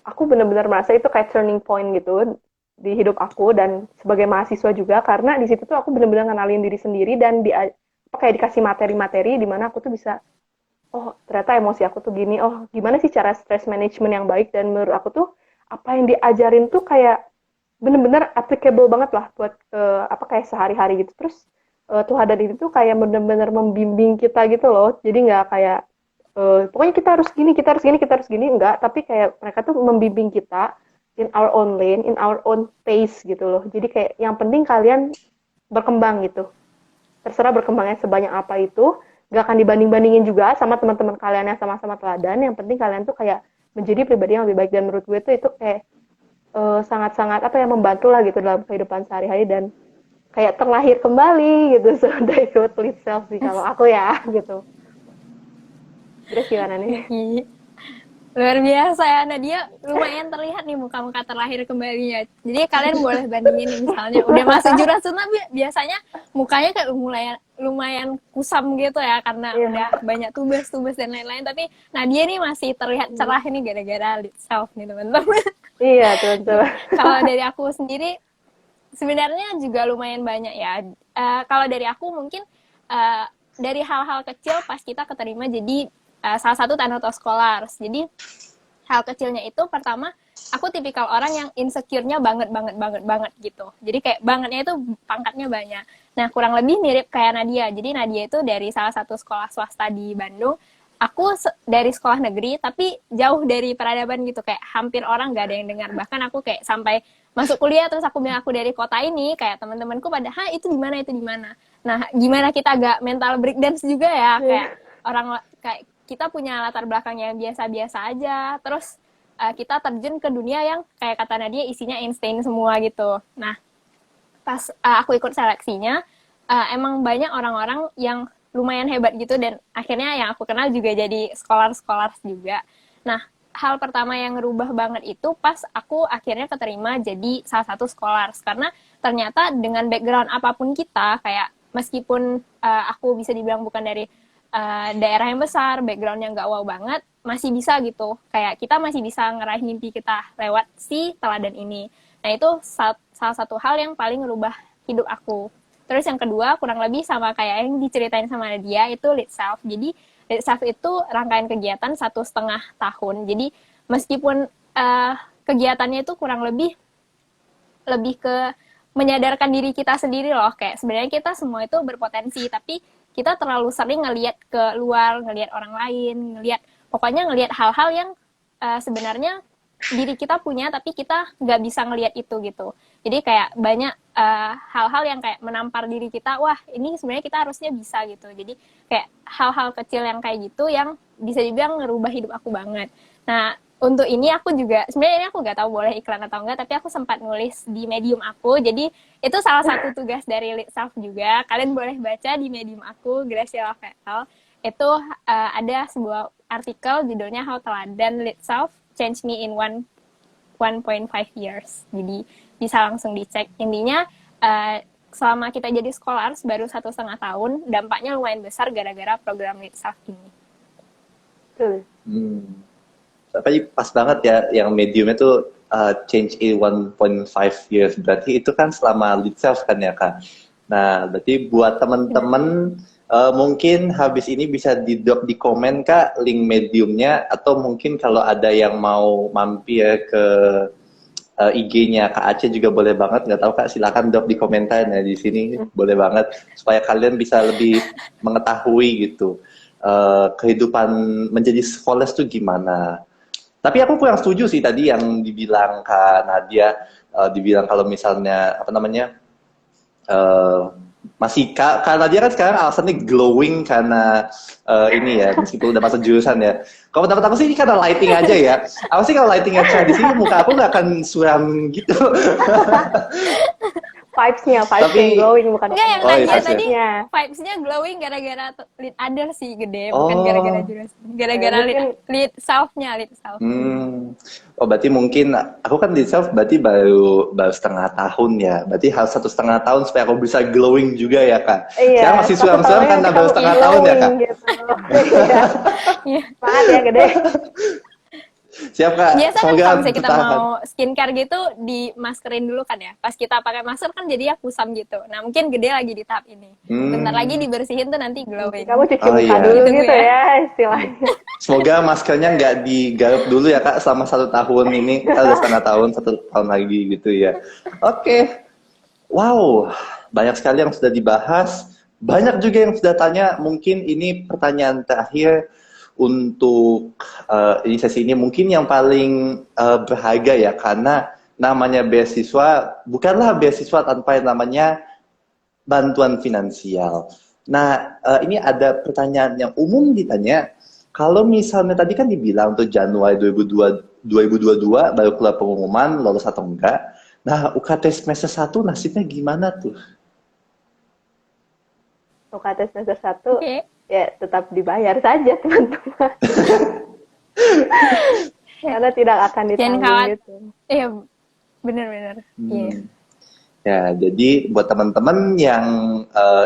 aku benar-benar merasa itu kayak turning point gitu di hidup aku dan sebagai mahasiswa juga, karena di situ tuh aku benar-benar ngenalin diri sendiri dan kayak dikasih materi-materi di mana aku tuh bisa, oh ternyata emosi aku tuh gini, oh gimana sih cara stress management yang baik, dan menurut aku tuh apa yang diajarin tuh kayak bener-bener applicable banget lah buat apa kayak sehari-hari gitu. Terus Tuhadan itu tuh kayak bener-bener membimbing kita gitu loh, jadi nggak kayak pokoknya kita harus gini, kita harus gini, kita harus gini, enggak, tapi kayak mereka tuh membimbing kita in our own lane, in our own pace gitu loh. Jadi kayak yang penting kalian berkembang gitu. Terserah berkembangnya sebanyak apa itu, gak akan dibanding-bandingin juga sama teman-teman kalian yang sama-sama teladan. Yang penting kalian tuh kayak menjadi pribadi yang lebih baik, dan menurut gue tuh itu kayak sangat-sangat apa ya, membantu lah gitu dalam kehidupan sehari-hari dan kayak terlahir kembali gitu. So dari quote lead self sih kalau aku ya gitu. Terus gimana nih? Luar biasa ya, Nadia lumayan terlihat nih muka-muka terlahir kembalinya. Jadi kalian boleh bandingin nih, misalnya udah masuk Jurasun tapi biasanya mukanya kayak lumayan kusam gitu ya karena udah banyak tugas-tugas dan lain-lain. Tapi Nadia nih masih terlihat cerah nih gara-gara lead self nih teman-teman. Iya teman-teman. Kalau dari aku sendiri sebenarnya juga lumayan banyak ya. Kalau dari aku mungkin dari hal-hal kecil pas kita keterima jadi salah satu Tanoto Scholars. Jadi hal kecilnya itu pertama aku tipikal orang yang insecure-nya banget gitu. Jadi kayak bangetnya itu pangkatnya banyak. Nah, kurang lebih mirip kayak Nadia. Jadi Nadia itu dari salah satu sekolah swasta di Bandung. Aku dari sekolah negeri tapi jauh dari peradaban gitu, kayak hampir orang gak ada yang dengar. Bahkan aku kayak sampai masuk kuliah terus aku bilang aku dari kota ini, kayak teman-temanku pada, itu di mana?" Nah, gimana kita gak mental breakdance juga ya, kayak orang kayak kita punya latar belakang yang biasa-biasa aja, terus kita terjun ke dunia yang kayak kata Nadia isinya Einstein semua gitu. Nah, pas aku ikut seleksinya, emang banyak orang-orang yang lumayan hebat gitu, dan akhirnya yang aku kenal juga jadi scholars juga. Nah, hal pertama yang ngerubah banget itu pas aku akhirnya keterima jadi salah satu scholars, karena ternyata dengan background apapun kita, kayak meskipun aku bisa dibilang bukan dari daerah yang besar, background yang gak wow banget, masih bisa gitu. Kayak kita masih bisa ngeraih mimpi kita lewat si teladan ini. Nah, itu salah satu hal yang paling ngerubah hidup aku. Terus yang kedua kurang lebih sama kayak yang diceritain sama Nadia itu lead self. Jadi lead self itu rangkaian kegiatan 1,5 tahun. Jadi meskipun kegiatannya itu kurang lebih ke menyadarkan diri kita sendiri loh, kayak sebenarnya kita semua itu berpotensi, tapi kita terlalu sering ngelihat ke luar, ngelihat orang lain, ngelihat hal-hal yang sebenarnya diri kita punya tapi kita nggak bisa ngelihat itu gitu. Jadi kayak banyak hal-hal yang kayak menampar diri kita, wah ini sebenarnya kita harusnya bisa gitu. Jadi kayak hal-hal kecil yang kayak gitu yang bisa dibilang ngerubah hidup aku banget. Nah, untuk ini aku juga, sebenarnya ini aku nggak tahu boleh iklan atau enggak, tapi aku sempat nulis di Medium aku. Jadi itu salah satu tugas dari Lead Self juga. Kalian boleh baca di Medium aku, Graciela VL. Itu ada sebuah artikel judulnya How Teladan Lead Self Change Me in 1.5 years. Jadi bisa langsung dicek. Intinya selama kita jadi scholars baru 1,5 tahun, dampaknya lumayan besar gara-gara program Lead Self ini. Betul. Tapi pas banget ya yang mediumnya tuh change in 1.5 years. Berarti itu kan selama lead self kan ya Kak. Nah, berarti buat teman-teman mungkin habis ini bisa di-drop di komen Kak link mediumnya, atau mungkin kalau ada yang mau mampir ke IG-nya Kak Aceh juga boleh banget, nggak tahu Kak, silakan drop di komentar ya di sini, boleh banget supaya kalian bisa lebih mengetahui gitu kehidupan menjadi scholars tuh gimana. Tapi aku kurang setuju sih tadi yang dibilang Kak Nadia, dibilang kalau misalnya apa namanya masih Kak Nadia kan sekarang alasannya glowing karena ini ya, meskipun udah masuk jurusan ya. Kalau pendapat aku sih ini karena lighting aja ya. Aku sih kalau lightingnya di sini muka aku nggak akan suram gitu. Vibes-nya Tapi glowing bukan Enggak, yang Oh, iya, Nadia vibes-nya. tadi vibes-nya glowing gara-gara lead other sih gede, Oh. bukan gara-gara jurusan. Gara-gara Mungkin- lead self-nya, lead self. Oh berarti mungkin aku kan di self berarti baru setengah tahun ya. Berarti harus 1,5 tahun supaya aku bisa glowing juga ya Kak. Iya, Sekarang masih 1 suram-suram tahunnya karena kita baru setengah tahun ya glowing Kak. gitu. Iya. Iya. Semangat ya gede. Siap Kak. Biasa kan Semoga kalau misalnya kita bertahan. mau skincare gitu dimaskerin dulu kan ya. Pas kita pakai masker kan jadinya kusam gitu. Nah mungkin gede lagi di tahap ini. Bentar lagi dibersihin tuh nanti glowing. Kamu cuci Oh, muka iya. dulu Ditunggu gitu ya. ya istilahnya. Semoga maskernya nggak digaruk dulu ya Kak selama 1 tahun ini. Kita udah setengah tahun, 1 tahun lagi gitu ya. Oke. Wow, banyak sekali yang sudah dibahas. Banyak juga yang sudah tanya. Mungkin ini pertanyaan terakhir untuk ini sesi ini mungkin yang paling berharga ya, karena namanya beasiswa bukanlah beasiswa tanpa yang namanya bantuan finansial. Nah, ini ada pertanyaan yang umum ditanya. Kalau misalnya tadi kan dibilang tuh Januari 2022 baru keluar pengumuman lolos atau enggak. Nah, UKT semester 1 nasibnya gimana tuh? UKT semester 1 Oke. ya tetap dibayar saja teman-teman. Karena tidak akan Jangan ditanggung khawatir. gitu. Iya, bener-bener. Iya. Ya, jadi buat teman-teman yang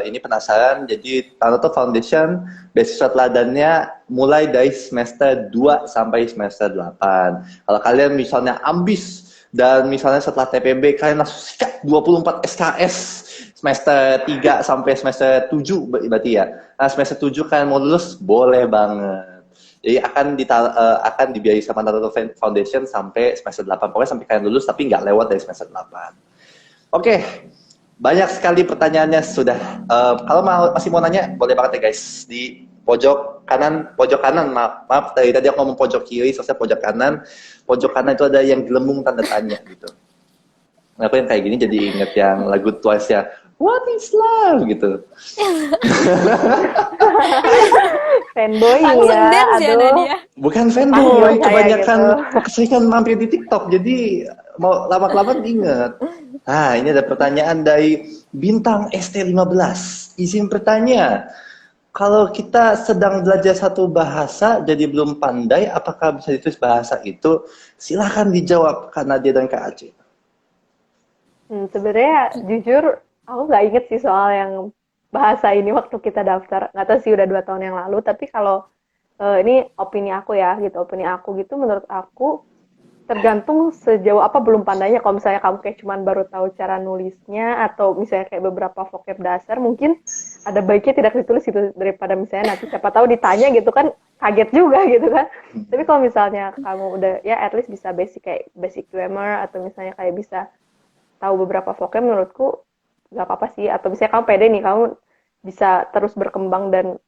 ini penasaran, jadi Taroto Foundation beasiswa teladannya mulai dari semester 2 sampai semester 8. Kalau kalian misalnya ambis dan misalnya setelah TPB kalian langsung sikat 24 SKS semester 3 sampai semester 7 berarti ya. Nah, semester 7 kalian mau lulus boleh banget. Jadi akan dibiayai sama Taroto Foundation sampai semester 8. Pokoknya sampai kalian lulus tapi nggak lewat dari semester 8. Oke, banyak sekali pertanyaannya sudah. Kalau masih mau nanya, boleh banget ya guys. Di pojok kanan, maaf tadi aku ngomong pojok kiri, selesai pojok kanan itu ada yang gelembung tanda tanya gitu. Nah, aku yang kayak gini jadi inget yang lagu Twice ya, What is love gitu. Fanboy Langsung ya, dance ya aduh. Nadia. Bukan Panggil fanboy, saya kebanyakan gitu. keseringan mampir di TikTok, jadi mau lama-kelamaan inget. Nah, ini ada pertanyaan dari Bintang ST15. Izin bertanya, kalau kita sedang belajar satu bahasa jadi belum pandai, apakah bisa ditulis bahasa itu? Silahkan dijawab Kak Nadia dan Kak Aceh. Sebenarnya jujur aku nggak inget sih soal yang bahasa ini waktu kita daftar. Nggak tahu sih udah 2 tahun yang lalu. Tapi kalau ini opini aku ya gitu, opini aku gitu menurut aku Tergantung sejauh apa belum pandainya. Kalau misalnya kamu kayak cuman baru tahu cara nulisnya atau misalnya kayak beberapa vocab dasar, mungkin ada baiknya tidak ditulis gitu daripada misalnya nanti siapa tahu ditanya gitu kan kaget juga gitu kan. Tapi kalau misalnya kamu udah ya at least bisa basic kayak basic grammar atau misalnya kayak bisa tahu beberapa vocab menurutku nggak apa-apa sih. Atau misalnya kamu pede nih kamu bisa terus berkembang dan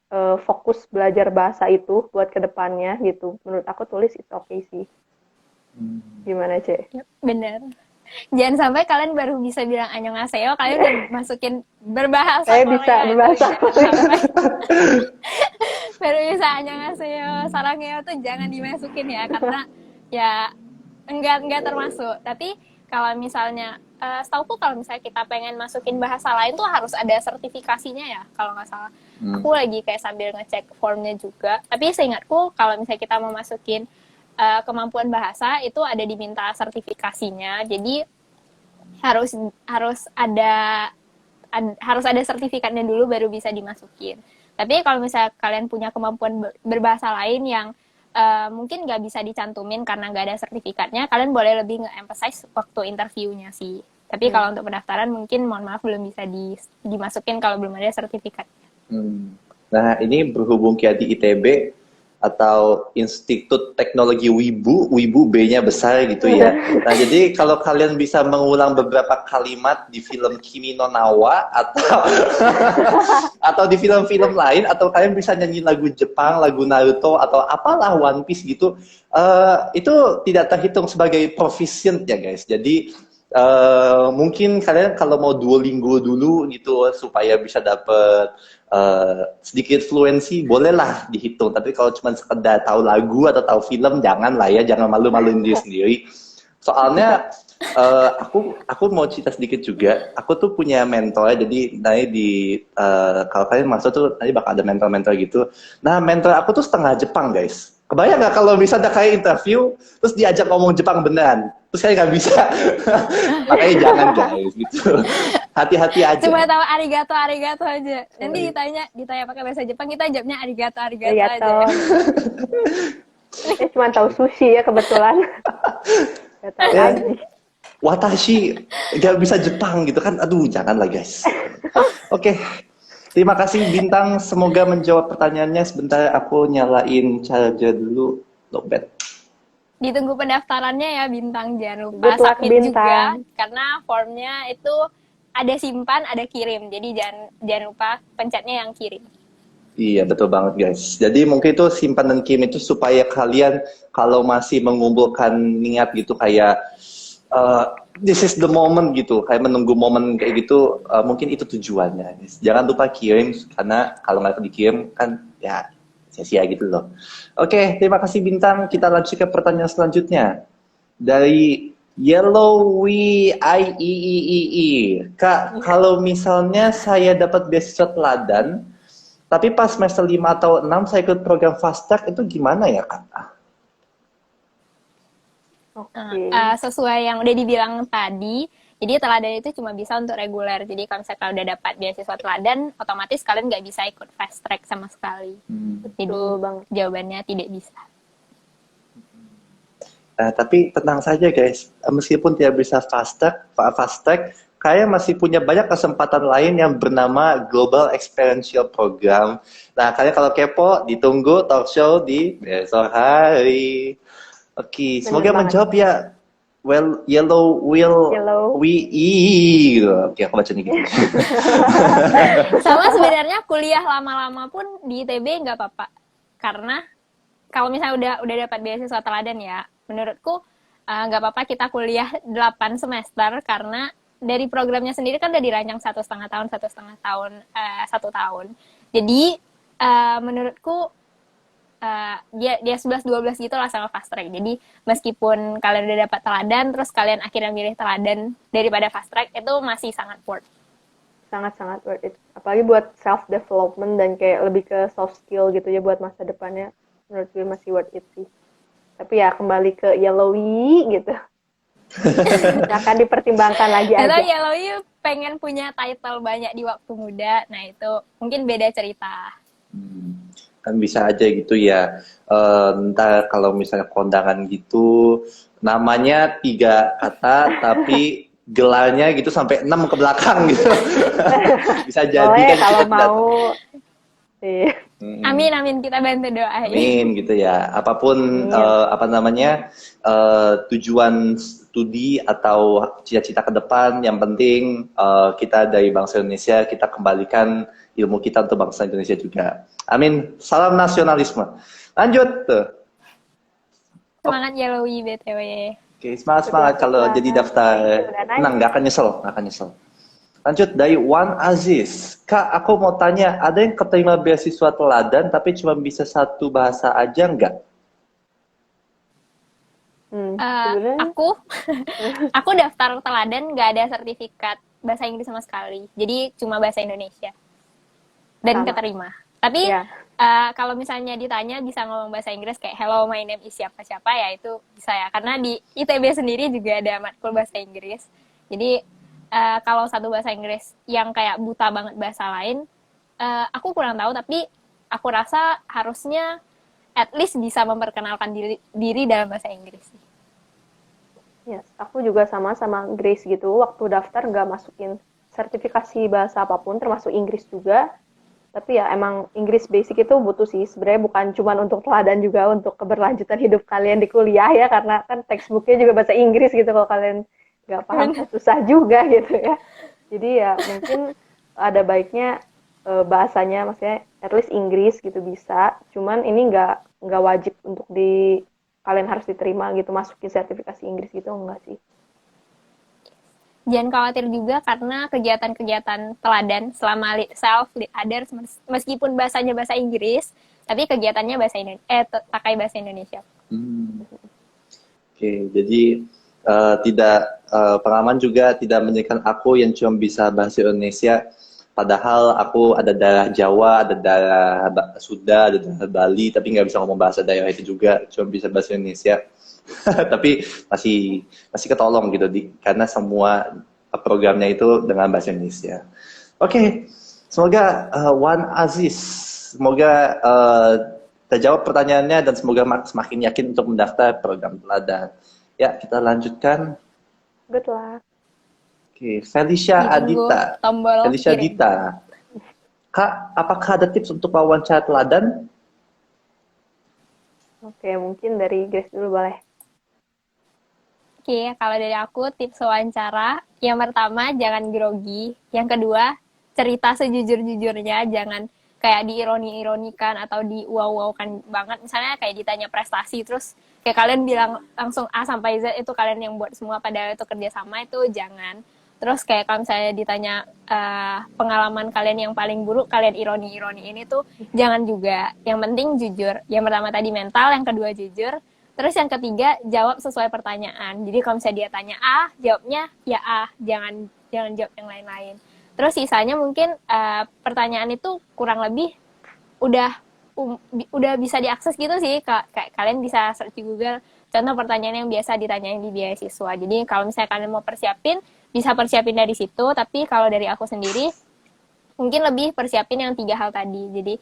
fokus belajar bahasa itu buat kedepannya gitu. Menurut aku tulis it's okay sih. Gimana, Cek? Yap, bener. Jangan sampai kalian baru bisa bilang annyeonghaseyo, kalian udah masukin berbahasa Saya Korea. bisa itu berbahasa jangan Korea. sampai. Baru bisa annyeonghaseyo, saranghaeyo tuh jangan dimasukin ya, karena ya enggak termasuk. Tapi kalau misalnya, setauku kalau misalnya kita pengen masukin bahasa lain tuh harus ada sertifikasinya ya, kalau nggak salah. Aku lagi kayak sambil ngecek formnya juga. Tapi seingatku kalau misalnya kita mau masukin kemampuan bahasa itu ada diminta sertifikasinya, jadi harus ada sertifikatnya dulu baru bisa dimasukin. Tapi kalau misalnya kalian punya kemampuan berbahasa lain yang mungkin nggak bisa dicantumin karena nggak ada sertifikatnya, kalian boleh lebih nge-emphasize waktu interviewnya sih. Tapi kalau untuk pendaftaran mungkin mohon maaf belum bisa dimasukin kalau belum ada sertifikatnya. Nah, ini berhubung kayak di ITB atau Institut Teknologi Wibu B-nya besar gitu ya. Nah, jadi kalau kalian bisa mengulang beberapa kalimat di film Kimi no Nawa atau di film-film lain, atau kalian bisa nyanyi lagu Jepang, lagu Naruto atau apalah One Piece gitu, itu tidak terhitung sebagai proficient ya guys. Jadi mungkin kalian kalau mau Duolingo dulu gitu supaya bisa dapet sedikit fluensi bolehlah dihitung, tapi kalau cuma sekedar tahu lagu atau tahu film jangan lah ya, jangan malu-maluin diri sendiri. Soalnya aku mau cerita sedikit juga. Aku tuh punya mentor, jadi nanti kalau kalian masuk tuh nanti bakal ada mentor-mentor gitu. Nah, mentor aku tuh setengah Jepang guys. Kebayang nggak kalau misalnya kayak interview terus diajak ngomong Jepang beneran, terus saya nggak bisa. Makanya jangan guys gitu. Hati-hati aja. Cuma tahu arigato aja. Nanti ditanya pakai bahasa Jepang, kita jawabnya arigato aja. Saya cuma tahu sushi ya kebetulan. Gak tahu lagi. Watashi nggak bisa Jepang gitu kan, aduh janganlah guys. Oke. Terima kasih Bintang, semoga menjawab pertanyaannya. Sebentar aku nyalain charger dulu. Lobet. Ditunggu pendaftarannya ya Bintang, jangan lupa Good luck, submit juga Bintang. karena formnya itu ada simpan, ada kirim. Jadi jangan lupa pencetnya yang kirim. Iya betul banget guys. Jadi mungkin itu simpan dan kirim itu supaya kalian kalau masih mengumpulkan niat gitu kayak this is the moment gitu, kayak menunggu momen kayak gitu, mungkin itu tujuannya. Jangan lupa kirim, karena kalau nggak dikirim kan ya sia-sia gitu loh. Oke, terima kasih Bintang. Kita lanjut ke pertanyaan selanjutnya dari Yellowy IEEE. Kak, kalau misalnya saya dapat beasiswa teladan, tapi pas semester 5 atau 6 saya ikut program fast track, itu gimana ya Kak? Sesuai yang udah dibilang tadi, jadi teladan itu cuma bisa untuk reguler. Jadi kalau misalnya udah dapat beasiswa teladan, otomatis kalian nggak bisa ikut fast track sama sekali. Jadi jawabannya tidak bisa. Tapi tenang saja guys, meskipun tidak bisa fast track, kalian masih punya banyak kesempatan lain yang bernama Global Experiential Program. Nah, kalian kalau kepo, ditunggu talk show di besok hari. Oke, semoga menjawab ya. Well, gitu. Oke, aku bacanya gitu. Sama sebenarnya kuliah lama-lama pun di ITB nggak apa-apa. Karena kalau misalnya udah dapat beasiswa teladan ya, menurutku nggak apa-apa kita kuliah 8 semester karena dari programnya sendiri kan udah dirancang 1,5 tahun, 1 tahun. Jadi menurutku dia 11-12 gitu lah sama fast track. Jadi meskipun kalian udah dapat teladan, terus kalian akhirnya milih teladan daripada fast track, itu masih sangat worth. Sangat-sangat worth it. Apalagi buat self development dan kayak lebih ke soft skill gitu ya buat masa depannya. Menurut gue masih worth it sih. Tapi ya kembali ke Yellowy gitu. Akan dipertimbangkan lagi aja. Atau Yellowy pengen punya title banyak di waktu muda, nah itu mungkin beda cerita. Kan bisa aja gitu ya. Ntar kalau misalnya kondangan gitu, namanya 3 kata, tapi gelarnya gitu sampai 6 ke belakang gitu. Bisa jadi Boleh kan kalau kita mau. datang. Iya. Amin, amin, kita bantu doain. Amin gitu ya. Apapun Amin. apa namanya tujuan studi atau cita-cita ke depan, yang penting kita dari bangsa Indonesia kita kembalikan ilmu kita untuk bangsa Indonesia juga. Amin. Salam nasionalisme. Lanjut tuh. Semangat ya Lowi BTW. Oke, semangat Luar semangat biasa, kalau Kak. jadi daftar. Thank you udah Tenang, nanya. nggak akan nyesel, nggak akan nyesel. Lanjut dari Wan Aziz. Kak, aku mau tanya, ada yang keterima beasiswa teladan tapi cuma bisa 1 bahasa aja nggak? Sebenarnya Aku aku daftar teladan nggak ada sertifikat bahasa Inggris sama sekali. Jadi cuma bahasa Indonesia dan sama. keterima. Tapi Ya. kalau misalnya ditanya bisa ngomong bahasa Inggris kayak hello my name is siapa-siapa ya itu bisa ya. Karena di ITB sendiri juga ada matkul bahasa Inggris. Jadi kalau satu bahasa Inggris yang kayak buta banget bahasa lain, aku kurang tahu tapi aku rasa harusnya at least bisa memperkenalkan diri dalam bahasa Inggris. Yes, aku juga sama Grace gitu. Waktu daftar nggak masukin sertifikasi bahasa apapun, termasuk Inggris juga. Tapi ya emang Inggris basic itu butuh sih. Sebenarnya bukan cuma untuk teladan juga untuk keberlanjutan hidup kalian di kuliah ya, karena kan textbooknya juga bahasa Inggris gitu. Kalau kalian nggak paham kan susah juga gitu ya. Jadi ya mungkin ada baiknya bahasanya, maksudnya at least Inggris gitu bisa. Cuman ini nggak wajib untuk kalian harus diterima gitu masukin sertifikasi Inggris gitu, enggak sih. Jangan khawatir juga karena kegiatan-kegiatan teladan selama lead self, lead others, meskipun bahasanya bahasa Inggris, tapi kegiatannya pakai bahasa Indonesia. Oke, jadi pengalaman juga tidak menyediakan aku yang cuma bisa bahasa Indonesia. Padahal aku ada darah Jawa, ada darah Sunda, ada darah Bali, tapi nggak bisa ngomong bahasa daerah itu juga, cuma bisa bahasa Indonesia. Tapi masih ketolong gitu karena semua programnya itu dengan bahasa Indonesia. Oke, semoga Wan Aziz, semoga terjawab pertanyaannya dan semoga semakin yakin untuk mendaftar program teladan. Ya, kita lanjutkan. Good luck. Oke, Felicia Ditunggu Adita. tombol Felicia kirim. Adita. Kak, apakah ada tips untuk wawancara teladan? Oke, mungkin dari Grace dulu boleh. Oke, kalau dari aku tips wawancara, yang pertama jangan grogi, yang kedua cerita sejujur-jujurnya, jangan kayak diironi-ironikan atau di-wow-wowkan banget. Misalnya kayak ditanya prestasi, terus kayak kalian bilang langsung A sampai Z itu kalian yang buat semua, padahal itu kerjasama, itu jangan. Terus kayak kalau misalnya ditanya pengalaman kalian yang paling buruk, kalian ironi-ironi ini tuh jangan juga. Yang penting jujur. Yang pertama tadi mental, yang kedua jujur. Terus yang ketiga jawab sesuai pertanyaan. Jadi kalau misalnya dia tanya A, jawabnya ya A, jangan jawab yang lain-lain. Terus sisanya mungkin pertanyaan itu kurang lebih udah bisa diakses gitu sih. Kayak kalian bisa search di Google. Contoh pertanyaan yang biasa ditanyain di beasiswa. Jadi kalau misalnya kalian mau persiapin, bisa persiapin dari situ. Tapi kalau dari aku sendiri, mungkin lebih persiapin yang 3 hal tadi. Jadi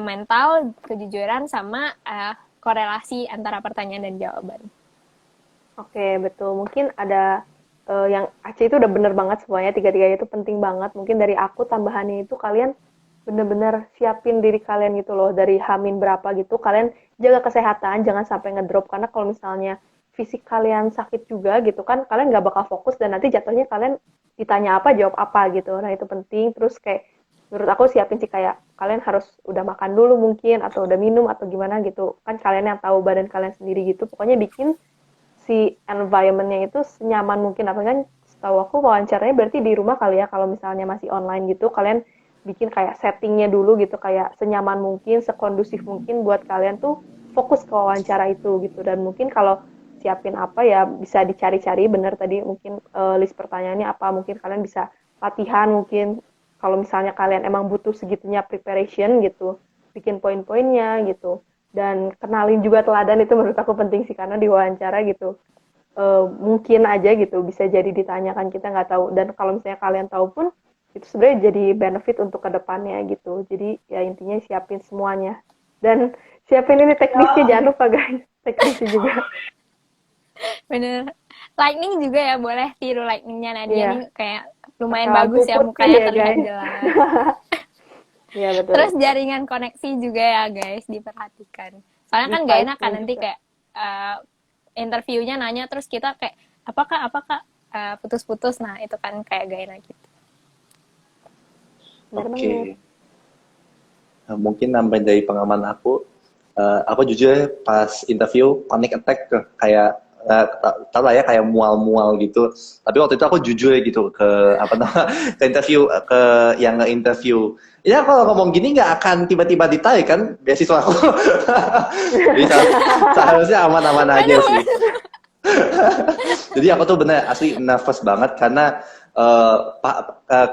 mental, kejujuran, sama korelasi antara pertanyaan dan jawaban. Oke, betul. Mungkin ada yang Aceh itu udah bener banget semuanya, tiga-tiganya itu penting banget. Mungkin dari aku tambahannya itu kalian bener-bener siapin diri kalian gitu loh, dari Hamin berapa gitu, kalian jaga kesehatan, jangan sampai ngedrop, karena kalau misalnya fisik kalian sakit juga gitu kan, kalian nggak bakal fokus dan nanti jatuhnya kalian ditanya apa, jawab apa gitu. Nah itu penting, terus kayak menurut aku siapin sih kayak kalian harus udah makan dulu mungkin, atau udah minum atau gimana gitu, kan kalian yang tahu badan kalian sendiri gitu, pokoknya bikin si environment-nya itu senyaman mungkin. Apa kan setahu aku wawancaranya berarti di rumah kali ya, kalau misalnya masih online gitu kalian bikin kayak settingnya dulu gitu, kayak senyaman mungkin, sekondusif mungkin buat kalian tuh fokus ke wawancara itu gitu. Dan mungkin kalau siapin apa ya bisa dicari-cari bener tadi mungkin list pertanyaannya apa, mungkin kalian bisa latihan mungkin kalau misalnya kalian emang butuh segitunya preparation gitu, bikin poin-poinnya gitu. Dan kenalin juga teladan itu menurut aku penting sih, karena di wawancara gitu mungkin aja gitu bisa jadi ditanyakan, kita nggak tahu. Dan kalau misalnya kalian tahu pun itu sebenarnya jadi benefit untuk kedepannya gitu. Jadi ya intinya siapin semuanya. Dan siapin ini teknisnya, jangan lupa guys, teknisnya juga. Bener. Lightning juga ya, boleh tiru lightningnya Nadia Iya, nih, kayak lumayan bakal bagus ya, puput mukanya ya terlihat guys. jelas. Iya betul. Terus jaringan koneksi juga ya guys, diperhatikan. Soalnya kan gak enak kan Device-nya nanti juga. kayak interviewnya nanya terus kita kayak apakah putus-putus, nah itu kan kayak gak enak gitu. Benar Oke. banget. Nah, mungkin nambahin dari pengalaman aku jujur pas interview panic attack kayak tau lah ya kayak mual-mual gitu. Tapi waktu itu aku jujur gitu ke apa namanya ke interview ke yang nge-interview. Ya kalau ngomong gini nggak akan tiba-tiba ditarik kan beasiswa aku. Jadi seharusnya aman-aman aja sih. Jadi aku tuh bener asli nervous banget karena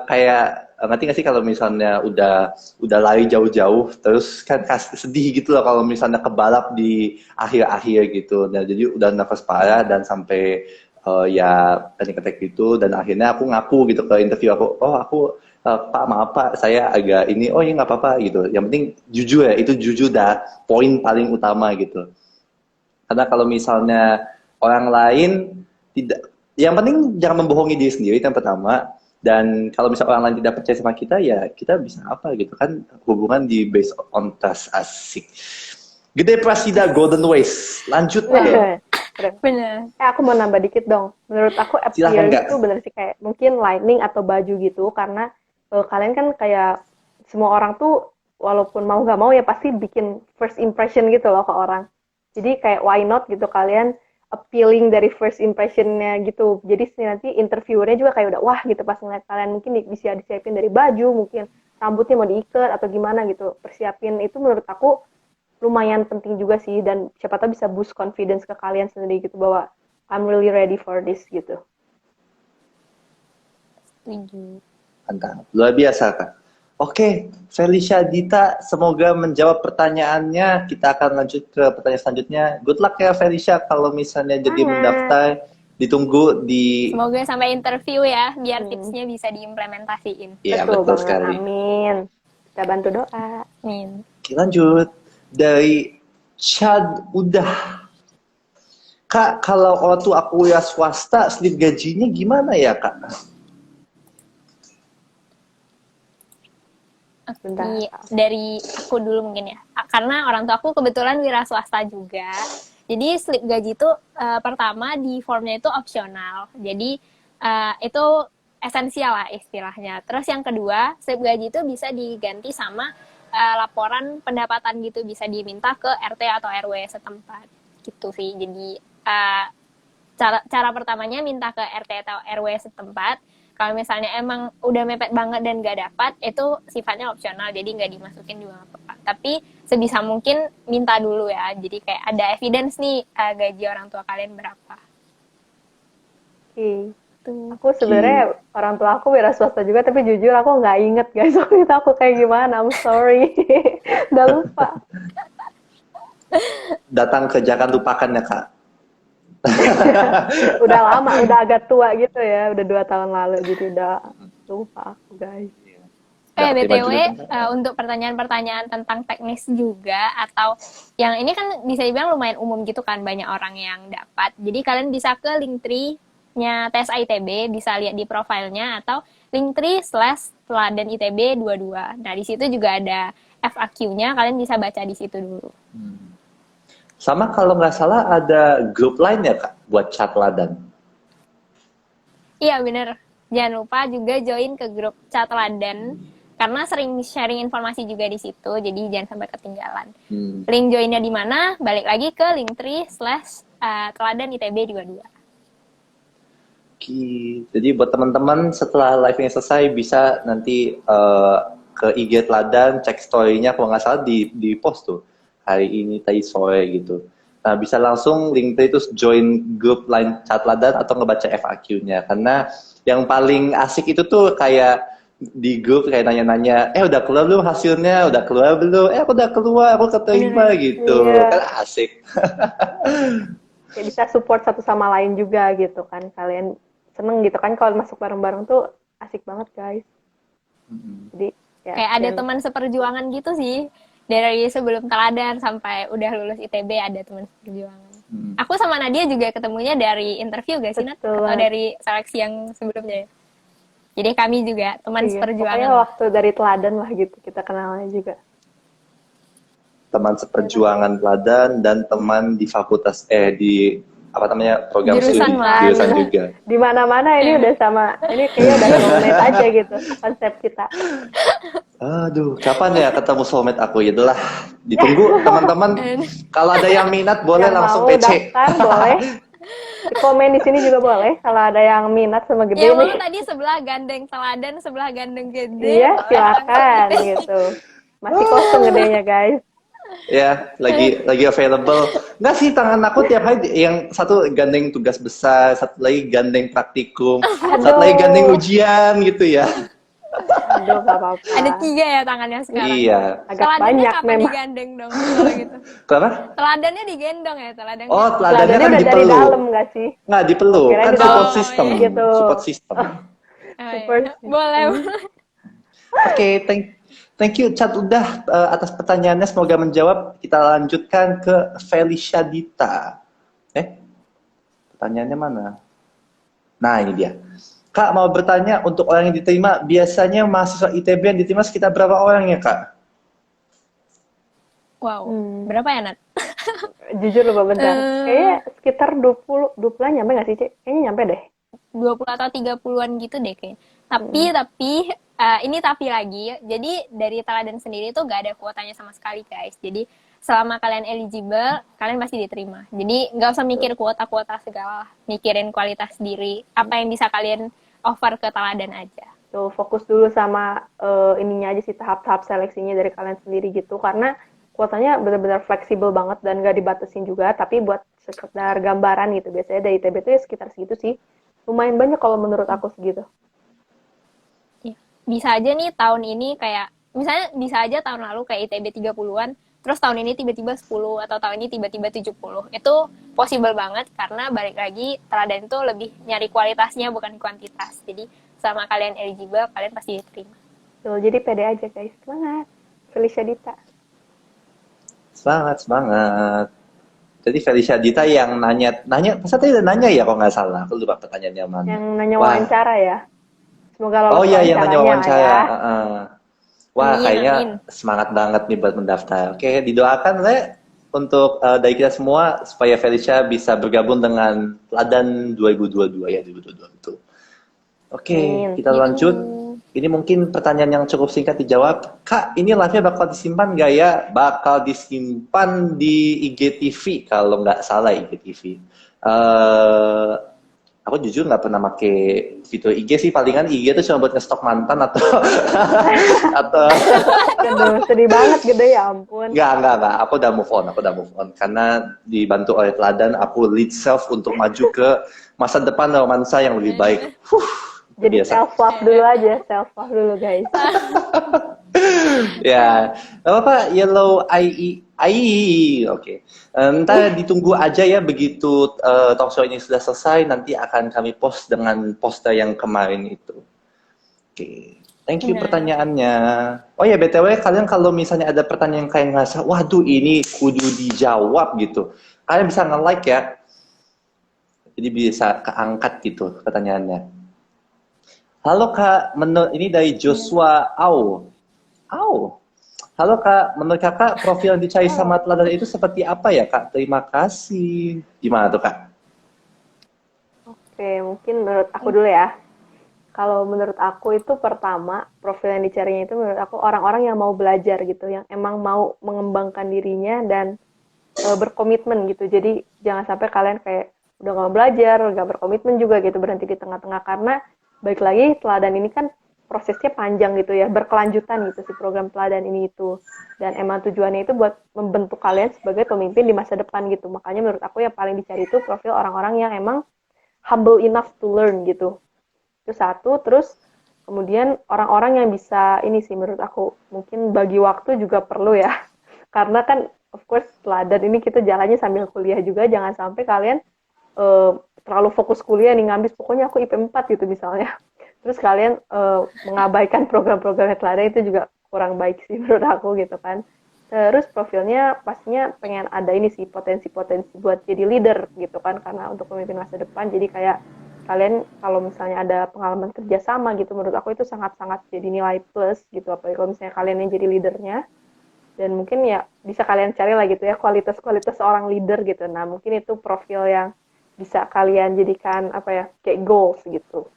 kayak ngerti nggak sih kalau misalnya udah lari jauh-jauh terus kan sedih gitu loh kalau misalnya kebalap di akhir-akhir gitu. Nah jadi udah nervous parah dan sampai ya panic attack gitu dan akhirnya aku ngaku gitu ke interview aku Pak maaf Pak saya agak ini oh ya nggak apa-apa gitu. Yang penting jujur ya itu jujur dah poin paling utama gitu. Karena kalau misalnya orang lain tidak, yang penting jangan membohongi diri sendiri itu yang pertama. Dan kalau misalnya orang lain tidak percaya sama kita, ya kita bisa apa gitu kan hubungan di based on trust asik. Gede Prasida Golden Ways, lanjut ke Bener. Aku mau nambah dikit dong. Menurut aku silahkan appearance Kak. tuh bener sih kayak mungkin lighting atau baju gitu karena kalian kan kayak semua orang tuh walaupun mau nggak mau ya pasti bikin first impression gitu loh ke orang. Jadi kayak why not gitu kalian appealing dari first impressionnya gitu. Jadi nanti interviewernya juga kayak udah wah gitu pas ngeliat kalian mungkin bisa disiapin dari baju, mungkin rambutnya mau diikat atau gimana gitu. Persiapin itu menurut aku lumayan penting juga sih dan siapa tahu bisa boost confidence ke kalian sendiri gitu bahwa I'm really ready for this gitu. Setuju. Mantap, luar biasa Kak. Oke, Felicia Dita, semoga menjawab pertanyaannya. Kita akan lanjut ke pertanyaan selanjutnya. Good luck ya Felicia, kalau misalnya jadi mendaftar, ditunggu di... Semoga sampai interview ya, biar tipsnya bisa diimplementasiin. Iya, Betul betul banget, sekali. amin. Kita bantu doa. Amin. Oke, lanjut. Dari Chad udah. Kak, kalau waktu aku kuliah swasta, slip gajinya gimana ya Kak? Bentar. Dari aku dulu mungkin ya, karena orang tua aku kebetulan wira swasta juga, jadi slip gaji itu pertama di formnya itu opsional, jadi itu esensial lah istilahnya. Terus yang kedua, slip gaji itu bisa diganti sama laporan pendapatan gitu, bisa diminta ke RT atau RW setempat gitu sih. Jadi cara pertamanya minta ke RT atau RW setempat. Kalau misalnya emang udah mepet banget dan gak dapat, itu sifatnya opsional, jadi gak dimasukin juga gak apa-apa. Tapi sebisa mungkin minta dulu ya, jadi kayak ada evidence nih gaji orang tua kalian berapa. Oke. Aku sebenarnya orang tua aku wira swasta juga, tapi jujur aku nggak inget guys waktu itu aku kayak gimana. I'm sorry, udah lupa. Datang ke Jakarta lupakan ya Kak. Udah lama, udah agak tua gitu ya, udah 2 tahun lalu, jadi udah lupa aku guys. BTW, untuk pertanyaan-pertanyaan tentang teknis juga, atau yang ini kan bisa dibilang lumayan umum gitu kan, banyak orang yang dapat. Jadi kalian bisa ke Linktree-nya TSA ITB, bisa lihat di profilnya, atau Linktree/teladan ITB 22. Nah, di situ juga ada FAQ-nya, kalian bisa baca di situ dulu. Sama kalau nggak salah ada grup lain ya Kak, buat chat ladan. Iya bener, jangan lupa juga join ke grup chat ladan, karena sering sharing informasi juga di situ, jadi jangan sampai ketinggalan. Link joinnya di mana? Balik lagi ke Linktree/teladan ITB 22. Oke, jadi buat teman-teman setelah live ini selesai bisa nanti ke IG Teladan, cek story-nya kalau nggak salah di post tuh hari ini tadi sore gitu. Nah bisa langsung Linktree terus join grup line chat Teladan atau ngebaca FAQ-nya karena yang paling asik itu tuh kayak di grup kayak nanya-nanya, udah keluar belum hasilnya, udah keluar belum, aku udah keluar, aku keterima gitu, kan asik. Kayak bisa support satu sama lain juga gitu kan, kalian seneng gitu kan kalau masuk bareng-bareng tuh asik banget guys. Jadi ya, kayak ada teman seperjuangan gitu sih, dari sebelum teladan sampai udah lulus ITB ada teman perjuangan. Aku sama Nadia juga ketemunya dari interview gak sih, Nat? Betul. Atau dari seleksi yang sebelumnya ya? Jadi kami juga teman Iya, seperjuangan. pokoknya waktu dari teladan lah gitu kita kenalnya juga. Teman seperjuangan teladan dan teman di fakultas di apa namanya program Jurusan studi malah. jurusan juga. Di mana-mana ini udah sama, ini kayaknya udah soulmate aja gitu konsep kita. Aduh, kapan ya ketemu soulmate aku? Ya itulah, ditunggu teman-teman. Kalau ada yang minat boleh Yang langsung mau PC. daftar boleh. Di komen di sini juga boleh kalau ada yang minat sama gede Ya nih. mau tadi sebelah gandeng teladan, sebelah gandeng gede. Iya, boleh silakan langsung gitu. Masih kosong gedenya, guys. Ya, lagi available. Enggak sih, tangan aku tiap hari yang satu gandeng tugas besar, satu lagi gandeng praktikum, satu lagi gandeng ujian gitu ya. Aduh, gak apa-apa. Ada 3 ya tangannya sekarang. Iya. Agak Teladannya banyak kapan memang. digandeng dong kalau gitu? Kenapa? Teladannya digendong ya, teladannya. Oh, teladannya Teladannya kan udah dari dipeluk. dalam gak sih? Nggak dipeluk, Kirain kan di support dalam. system. Oh, gitu. Support system. Oh, Super. iya. Boleh. Oke, thank you Chat udah atas pertanyaannya, semoga menjawab. Kita lanjutkan ke Felicia Dita. Pertanyaannya mana? Nah, ini dia. Kak mau bertanya, untuk orang yang diterima, biasanya mahasiswa ITB yang diterima sekitar berapa orang ya, Kak? Wow. Berapa ya, Nat? Jujur loh, bentar. Kayaknya sekitar 20 nyampe gak sih, Cek? Kayaknya nyampe deh. 20 atau 30-an gitu deh kayaknya. Tapi ini tapi lagi, jadi dari teladan sendiri tuh gak ada kuotanya sama sekali, guys. Jadi selama kalian eligible, kalian pasti diterima. Jadi nggak usah mikir kuota-kuota segala, mikirin kualitas diri, apa yang bisa kalian offer ke teladan aja. Tuh, fokus dulu sama ininya aja sih, tahap-tahap seleksinya dari kalian sendiri gitu. Karena kuotanya benar-benar fleksibel banget dan gak dibatasin juga, tapi buat sekedar gambaran gitu. Biasanya dari ITB itu ya sekitar segitu sih. Lumayan banyak kalau menurut aku segitu. Bisa aja nih tahun ini kayak, misalnya bisa aja tahun lalu kayak ITB 30-an, terus tahun ini tiba-tiba 10, atau tahun ini tiba-tiba 70. Itu possible banget, karena balik lagi, teladan itu lebih nyari kualitasnya, bukan kuantitas. Jadi, sama kalian eligible, kalian pasti diterima. Tuh, jadi pede aja guys. Semangat. Felicia Dita. Semangat. Jadi Felicia Dita yang nanya, masa tadi udah nanya ya kalau nggak salah, aku lupa pertanyaannya mana. Yang nanya wawancara ya. Semoga lolos Oh iya, yang nanya wawancara. ya. Wah, Amin, kayaknya amin. semangat banget nih buat mendaftar. Oke, didoakan Le untuk dari kita semua supaya Felicia bisa bergabung dengan Teladan 2022 ya, 2022 betul. Oke, Amin. kita lanjut. Ini mungkin pertanyaan yang cukup singkat dijawab. Kak, ini live-nya bakal disimpan nggak ya? Bakal disimpan di IGTV kalau nggak salah IGTV. Aku jujur nggak pernah pakai fitur IG sih, palingan IG itu cuma buat ngestok mantan atau atau Aduh, sedih banget gede ya ampun. Enggak. Aku udah move on. Karena dibantu oleh Teladan, aku lead self untuk maju ke masa depan romansa yang lebih baik. Jadi biasa. self-love dulu aja, self-love dulu guys. Ya, nggak apa-apa. Yellow IE, oke. Ntar ditunggu aja ya, begitu talkshow ini sudah selesai, nanti akan kami post dengan poster yang kemarin itu. Oke. Thank you pertanyaannya. Oh ya, BTW kalian kalau misalnya ada pertanyaan yang kalian ngerasa, waduh ini kudu dijawab gitu, kalian bisa nge-like ya. Jadi bisa keangkat gitu pertanyaannya. Halo Kak, ini dari Joshua Au. Halo Kak, menurut Kakak profil yang dicari sama Teladan itu seperti apa ya Kak? Terima kasih. Gimana tuh Kak? Oke, mungkin menurut aku dulu ya. Kalau menurut aku itu pertama, profil yang dicarinya itu menurut aku orang-orang yang mau belajar gitu, yang emang mau mengembangkan dirinya dan berkomitmen gitu. Jadi jangan sampai kalian kayak udah gak mau belajar, gak berkomitmen juga gitu, berhenti di tengah-tengah. Karena baik lagi Teladan ini kan prosesnya panjang gitu ya, berkelanjutan gitu si program Teladan ini itu. Dan emang tujuannya itu buat membentuk kalian sebagai pemimpin di masa depan gitu. Makanya menurut aku yang paling dicari itu profil orang-orang yang emang humble enough to learn gitu. Itu satu, terus kemudian orang-orang yang bisa, ini sih menurut aku, mungkin bagi waktu juga perlu ya. Karena kan of course Teladan ini kita jalannya sambil kuliah juga, jangan sampai kalian terlalu fokus kuliah nih, ngambil pokoknya aku IP 4 gitu misalnya. Terus kalian mengabaikan program-programnya Teladan, itu juga kurang baik sih menurut aku gitu kan. Terus profilnya pastinya pengen ada ini sih, potensi-potensi buat jadi leader gitu kan, karena untuk pemimpin masa depan. Jadi kayak kalian kalau misalnya ada pengalaman kerja sama gitu, menurut aku itu sangat-sangat jadi nilai plus gitu, apalagi kalau misalnya kalian yang jadi leadernya. Dan mungkin ya bisa kalian cari lah gitu ya kualitas-kualitas seorang leader gitu. Nah mungkin itu profil yang bisa kalian jadikan apa ya, kayak goals gitu.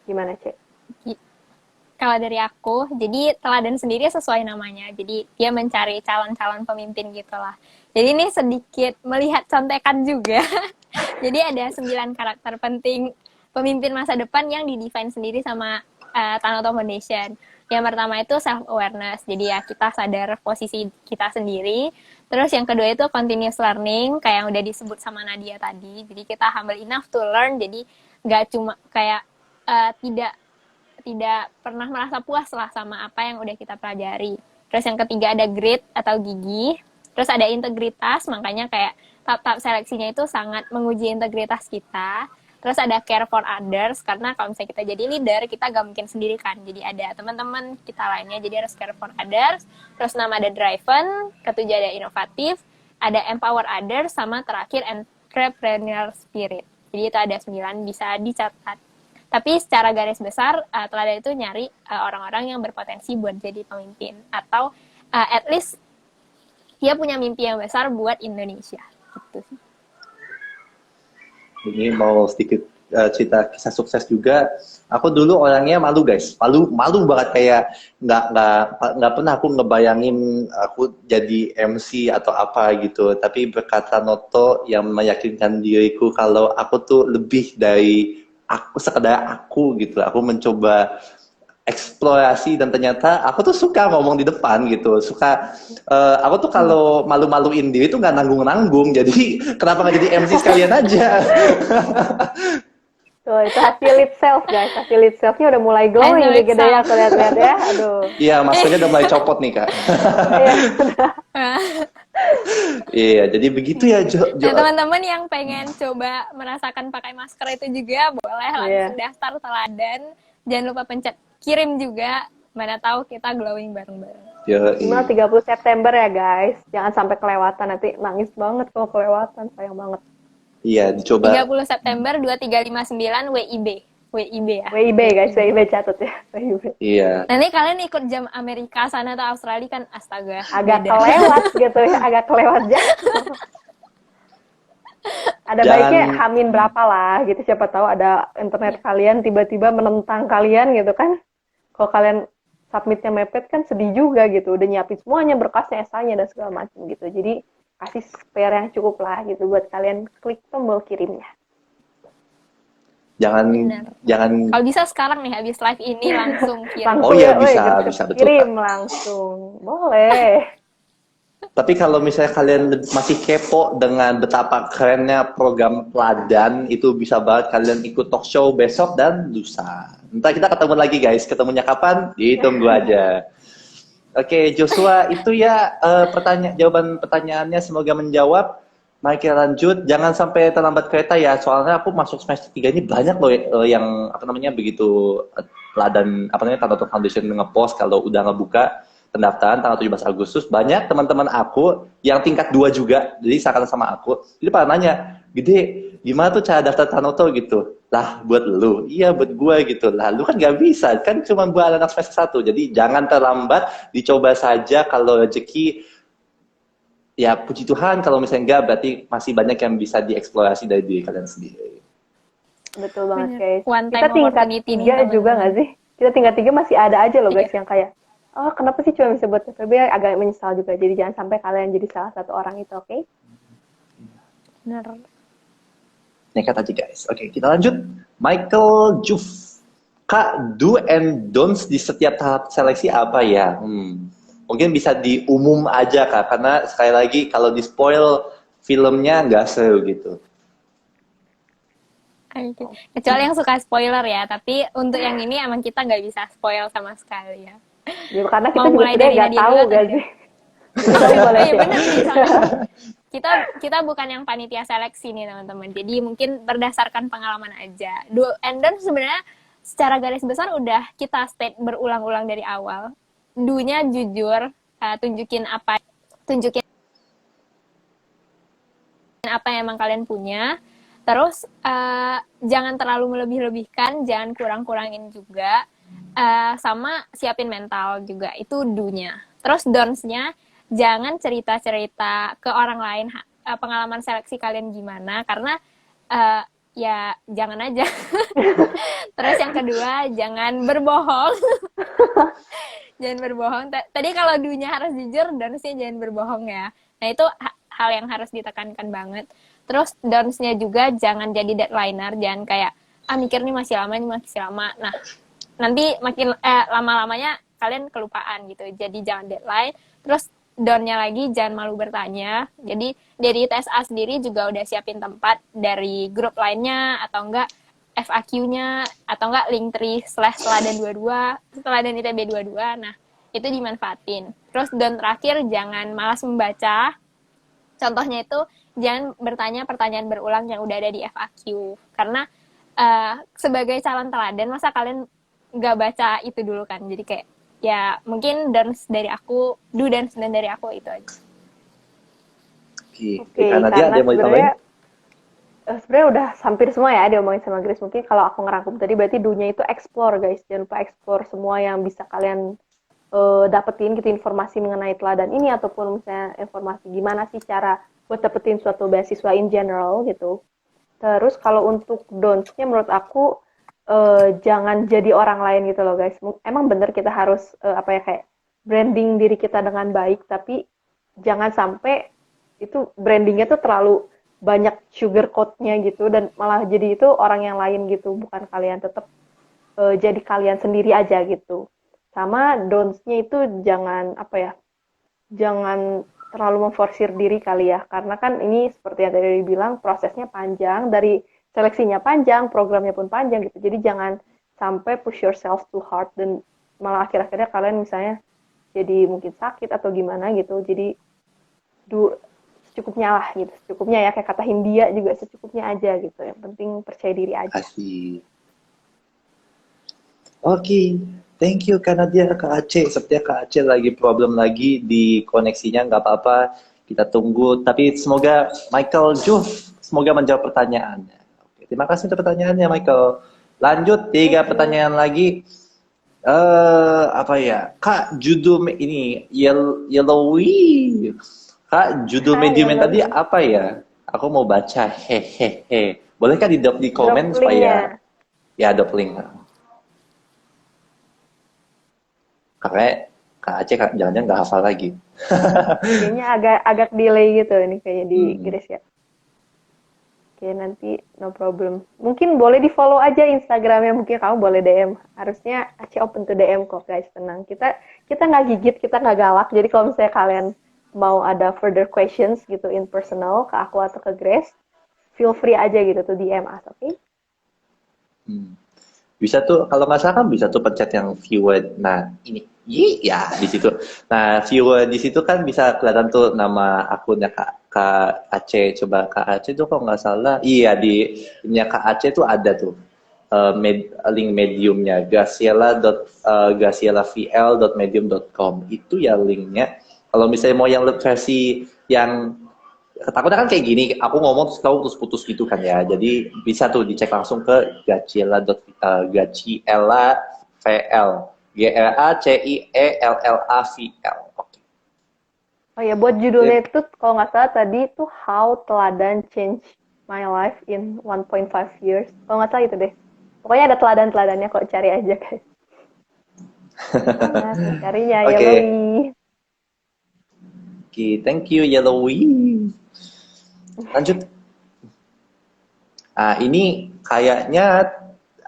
Gimana Cek? Kalau dari aku, jadi teladan sendiri sesuai namanya. Jadi dia mencari calon-calon pemimpin gitulah. Jadi ini sedikit melihat contekan juga. Jadi ada 9 karakter penting pemimpin masa depan yang di-define sendiri sama Tanoto Foundation. Yang pertama itu self-awareness. Jadi ya kita sadar posisi kita sendiri. Terus yang kedua itu continuous learning, kayak yang udah disebut sama Nadia tadi. Jadi kita humble enough to learn. Jadi nggak cuma kayak tidak pernah merasa puas lah sama apa yang udah kita pelajari. Terus yang ketiga ada grit atau gigi. Terus ada integritas, makanya kayak tahap-tahap seleksinya itu sangat menguji integritas kita. Terus ada care for others, karena kalau misalnya kita jadi leader, kita gak mungkin sendiri kan. Jadi ada teman-teman kita lainnya, jadi harus care for others. Terus nama ada driven, ketujuh ada inovatif, ada empower others, sama terakhir entrepreneurial spirit. Jadi itu ada 9, bisa dicatat. Tapi secara garis besar, teladan itu nyari orang-orang yang berpotensi buat jadi pemimpin. Atau at least dia punya mimpi yang besar buat Indonesia. Gitu sih. Ini mau sedikit cerita kisah sukses juga. Aku dulu orangnya malu guys, malu banget, kayak nggak pernah aku ngebayangin aku jadi MC atau apa gitu. Tapi berkat Noto yang meyakinkan diriku kalau aku tuh lebih dari aku sekedar aku gitu. Aku mencoba eksplorasi dan ternyata aku tuh suka ngomong di depan gitu. Aku tuh kalau malu-maluin diri tuh nggak nanggung-nanggung. Jadi kenapa nggak jadi MC sekalian aja? Tuh, itu hasil lead self guys. Hasil lead selfnya udah mulai glowing nih gede ya, aku lihat-lihat ya. Aduh. Iya, maskernya udah mulai copot nih kak. Iya, jadi begitu ya Nah, teman-teman yang pengen coba merasakan pakai masker itu juga boleh langsung daftar teladan. Jangan lupa pencet kirim juga. Mana tahu kita glowing bareng-bareng. Minimal 30 September ya guys. Jangan sampai kelewatan, nanti nangis banget kalau kelewatan, sayang banget. Iya, dicoba. 30 September 2359 WIB. WIB ya. WIB guys, WIB catat ya. WIB. Iya. Nanti kalian ikut jam Amerika sana atau Australia kan astaga. Agak beda. kelewat gitu ya, agak kelewat jam. Ada baiknya hamin berapa lah gitu, siapa tahu ada internet kalian tiba-tiba menentang kalian gitu kan. Kalau kalian submitnya mepet kan sedih juga gitu, udah nyiapin semuanya, berkasnya, esainya dan segala macam gitu. Jadi kasih spare yang cukup lah gitu buat kalian klik tombol kirimnya. Jangan kalau bisa sekarang nih habis live ini langsung kirim. Oh iya, bisa betul. Kirim langsung. Boleh. Tapi kalau misalnya kalian masih kepo dengan betapa kerennya program teladan, itu bisa banget kalian ikut talk show besok dan lusa. Ntar kita ketemu lagi guys. Ketemunya kapan? Ditunggu aja. Oke, Joshua, itu ya jawaban pertanyaannya semoga menjawab. Mari kita lanjut. Jangan sampai terlambat kereta ya. Soalnya aku masuk semester 3 ini banyak loh yang begitu teladan Tanoto Foundation nge-post kalau udah ngebuka pendaftaran tanggal 17 Agustus, banyak teman-teman aku yang tingkat 2 juga, jadi seakan sama aku. Jadi pada nanya, Gede, gimana tuh cara daftar Tanoto gitu? Lah, buat lu. Iya, buat gue gitu. Lah, lu kan gak bisa, kan cuma buat anak semester 1. Jadi jangan terlambat, dicoba saja. Kalau rezeki, ya puji Tuhan. Kalau misalnya enggak, berarti masih banyak yang bisa dieksplorasi dari diri kalian sendiri. Betul banget guys. Kita tingkat 3 juga nggak sih? Kita tingkat 3 masih ada aja loh guys yang kayak, oh kenapa sih cuma bisa buat TPB, agak menyesal juga. Jadi jangan sampai kalian jadi salah satu orang itu, oke? Benar. Nekat aja guys. Oke, kita lanjut. Michael Juf. Kak, do and don'ts di setiap tahap seleksi apa ya? Mungkin bisa diumum aja Kak, karena sekali lagi kalau di spoil filmnya nggak seru gitu. Kecuali yang suka spoiler ya, tapi untuk yang ini emang kita nggak bisa spoil sama sekali ya. Ya, karena kita juga sebenarnya nggak tahu gak sih? Iya benar sih, kita bukan yang panitia seleksi nih teman-teman. Jadi mungkin berdasarkan pengalaman aja. Do and don't sebenarnya secara garis besar udah kita state berulang-ulang dari awal. Do-nya jujur, tunjukin apa yang emang kalian punya. Terus jangan terlalu melebih-lebihkan, jangan kurang-kurangin juga. Sama siapin mental juga, itu do-nya. Terus don'ts-nya, jangan cerita-cerita ke orang lain pengalaman seleksi kalian gimana, karena ya jangan aja. Terus yang kedua, jangan berbohong. Jangan berbohong. Tadi kalau do-nya harus jujur, don'ts-nya jangan berbohong ya. Nah itu hal yang harus ditekankan banget. Terus don'ts-nya juga jangan jadi deadliner, jangan kayak mikir nih masih lama, Nah, nanti makin lama-lamanya kalian kelupaan gitu. Jadi jangan deadline. Terus down-nya lagi jangan malu bertanya. Jadi dari TSA sendiri juga udah siapin tempat dari grup lainnya atau enggak FAQ-nya atau enggak Linktree/teladan ITB 22. Nah, itu dimanfaatin. Terus down terakhir jangan malas membaca. Contohnya itu jangan bertanya pertanyaan berulang yang udah ada di FAQ. Karena sebagai calon teladan, masa kalian nggak baca itu dulu kan? Jadi kayak, ya mungkin don'ts dari aku, do dan dari aku itu aja. Oke, karena sebenarnya udah hampir semua ya diomongin sama Grace. Mungkin kalau aku ngerangkum tadi berarti do-nya itu explore guys. Jangan lupa explore semua yang bisa kalian dapetin gitu, informasi mengenai teladan ini ataupun misalnya informasi gimana sih cara buat dapetin suatu beasiswa in general gitu. Terus kalau untuk don'ts-nya menurut aku jangan jadi orang lain gitu loh guys. Emang bener kita harus kayak branding diri kita dengan baik, tapi jangan sampai itu brandingnya tuh terlalu banyak sugar coat-nya gitu dan malah jadi itu orang yang lain gitu, bukan kalian. Tetap jadi kalian sendiri aja gitu. Sama don'ts-nya itu jangan jangan terlalu memforsir diri kali ya, karena kan ini seperti yang tadi dibilang prosesnya panjang, dari seleksinya panjang, programnya pun panjang gitu. Jadi jangan sampai push yourself too hard dan malah akhir-akhirnya kalian misalnya jadi mungkin sakit atau gimana gitu. Jadi secukupnya lah gitu. Secukupnya ya, kayak kata Hindia juga, secukupnya aja gitu. Yang penting percaya diri aja. Asik. Oke. Thank you karena dia Kak Aceh. Sepertinya Kak Aceh lagi problem lagi di koneksinya, nggak apa-apa. Kita tunggu. Tapi semoga Michael Juf semoga menjawab pertanyaannya. Oke, terima kasih untuk pertanyaannya Michael. Lanjut 3 pertanyaan lagi. Kak judul ini yellowy. Kak judul medium yang tadi apa ya? Aku mau baca hehehe. Boleh kan di komen supaya ya drop link. Kakak Aceh jangan-jangan nggak hafal lagi. Kayaknya agak delay gitu ini kayaknya di Grace ya. Oke, nanti no problem. Mungkin boleh di follow aja Instagramnya, mungkin kamu boleh DM. Harusnya Aceh open to DM kok guys, tenang. Kita nggak gigit, kita nggak galak. Jadi kalau misalnya kalian mau ada further questions gitu in personal ke aku atau ke Grace, feel free aja gitu tuh DM us, oke? Bisa tuh, kalau nggak salah kan bisa tuh pencet yang viewer. Nah, ini ya di situ. Nah, viewer di situ kan bisa kelihatan tuh nama akunnya Kak Aceh. Coba Kak Aceh tuh kalau nggak salah, iya di ininya Kak Aceh tuh ada tuh link mediumnya gaciela.medium.com. Itu ya linknya. Kalau misalnya mau yang versi yang takutnya kan kayak gini, aku ngomong terus kamu putus-putus gitu kan ya. Jadi bisa tuh dicek langsung ke Gaciela VL GLACIELLAVL. Oke. Oh ya, buat judulnya itu kalau nggak salah tadi itu How Teladan Change My Life in 1.5 Years. Kalau nggak salah itu deh. Pokoknya ada teladan-teladannya, kok cari aja guys. Nah, carinya Yellowy. Oke, thank you Yellowy. Lanjut. Ini kayaknya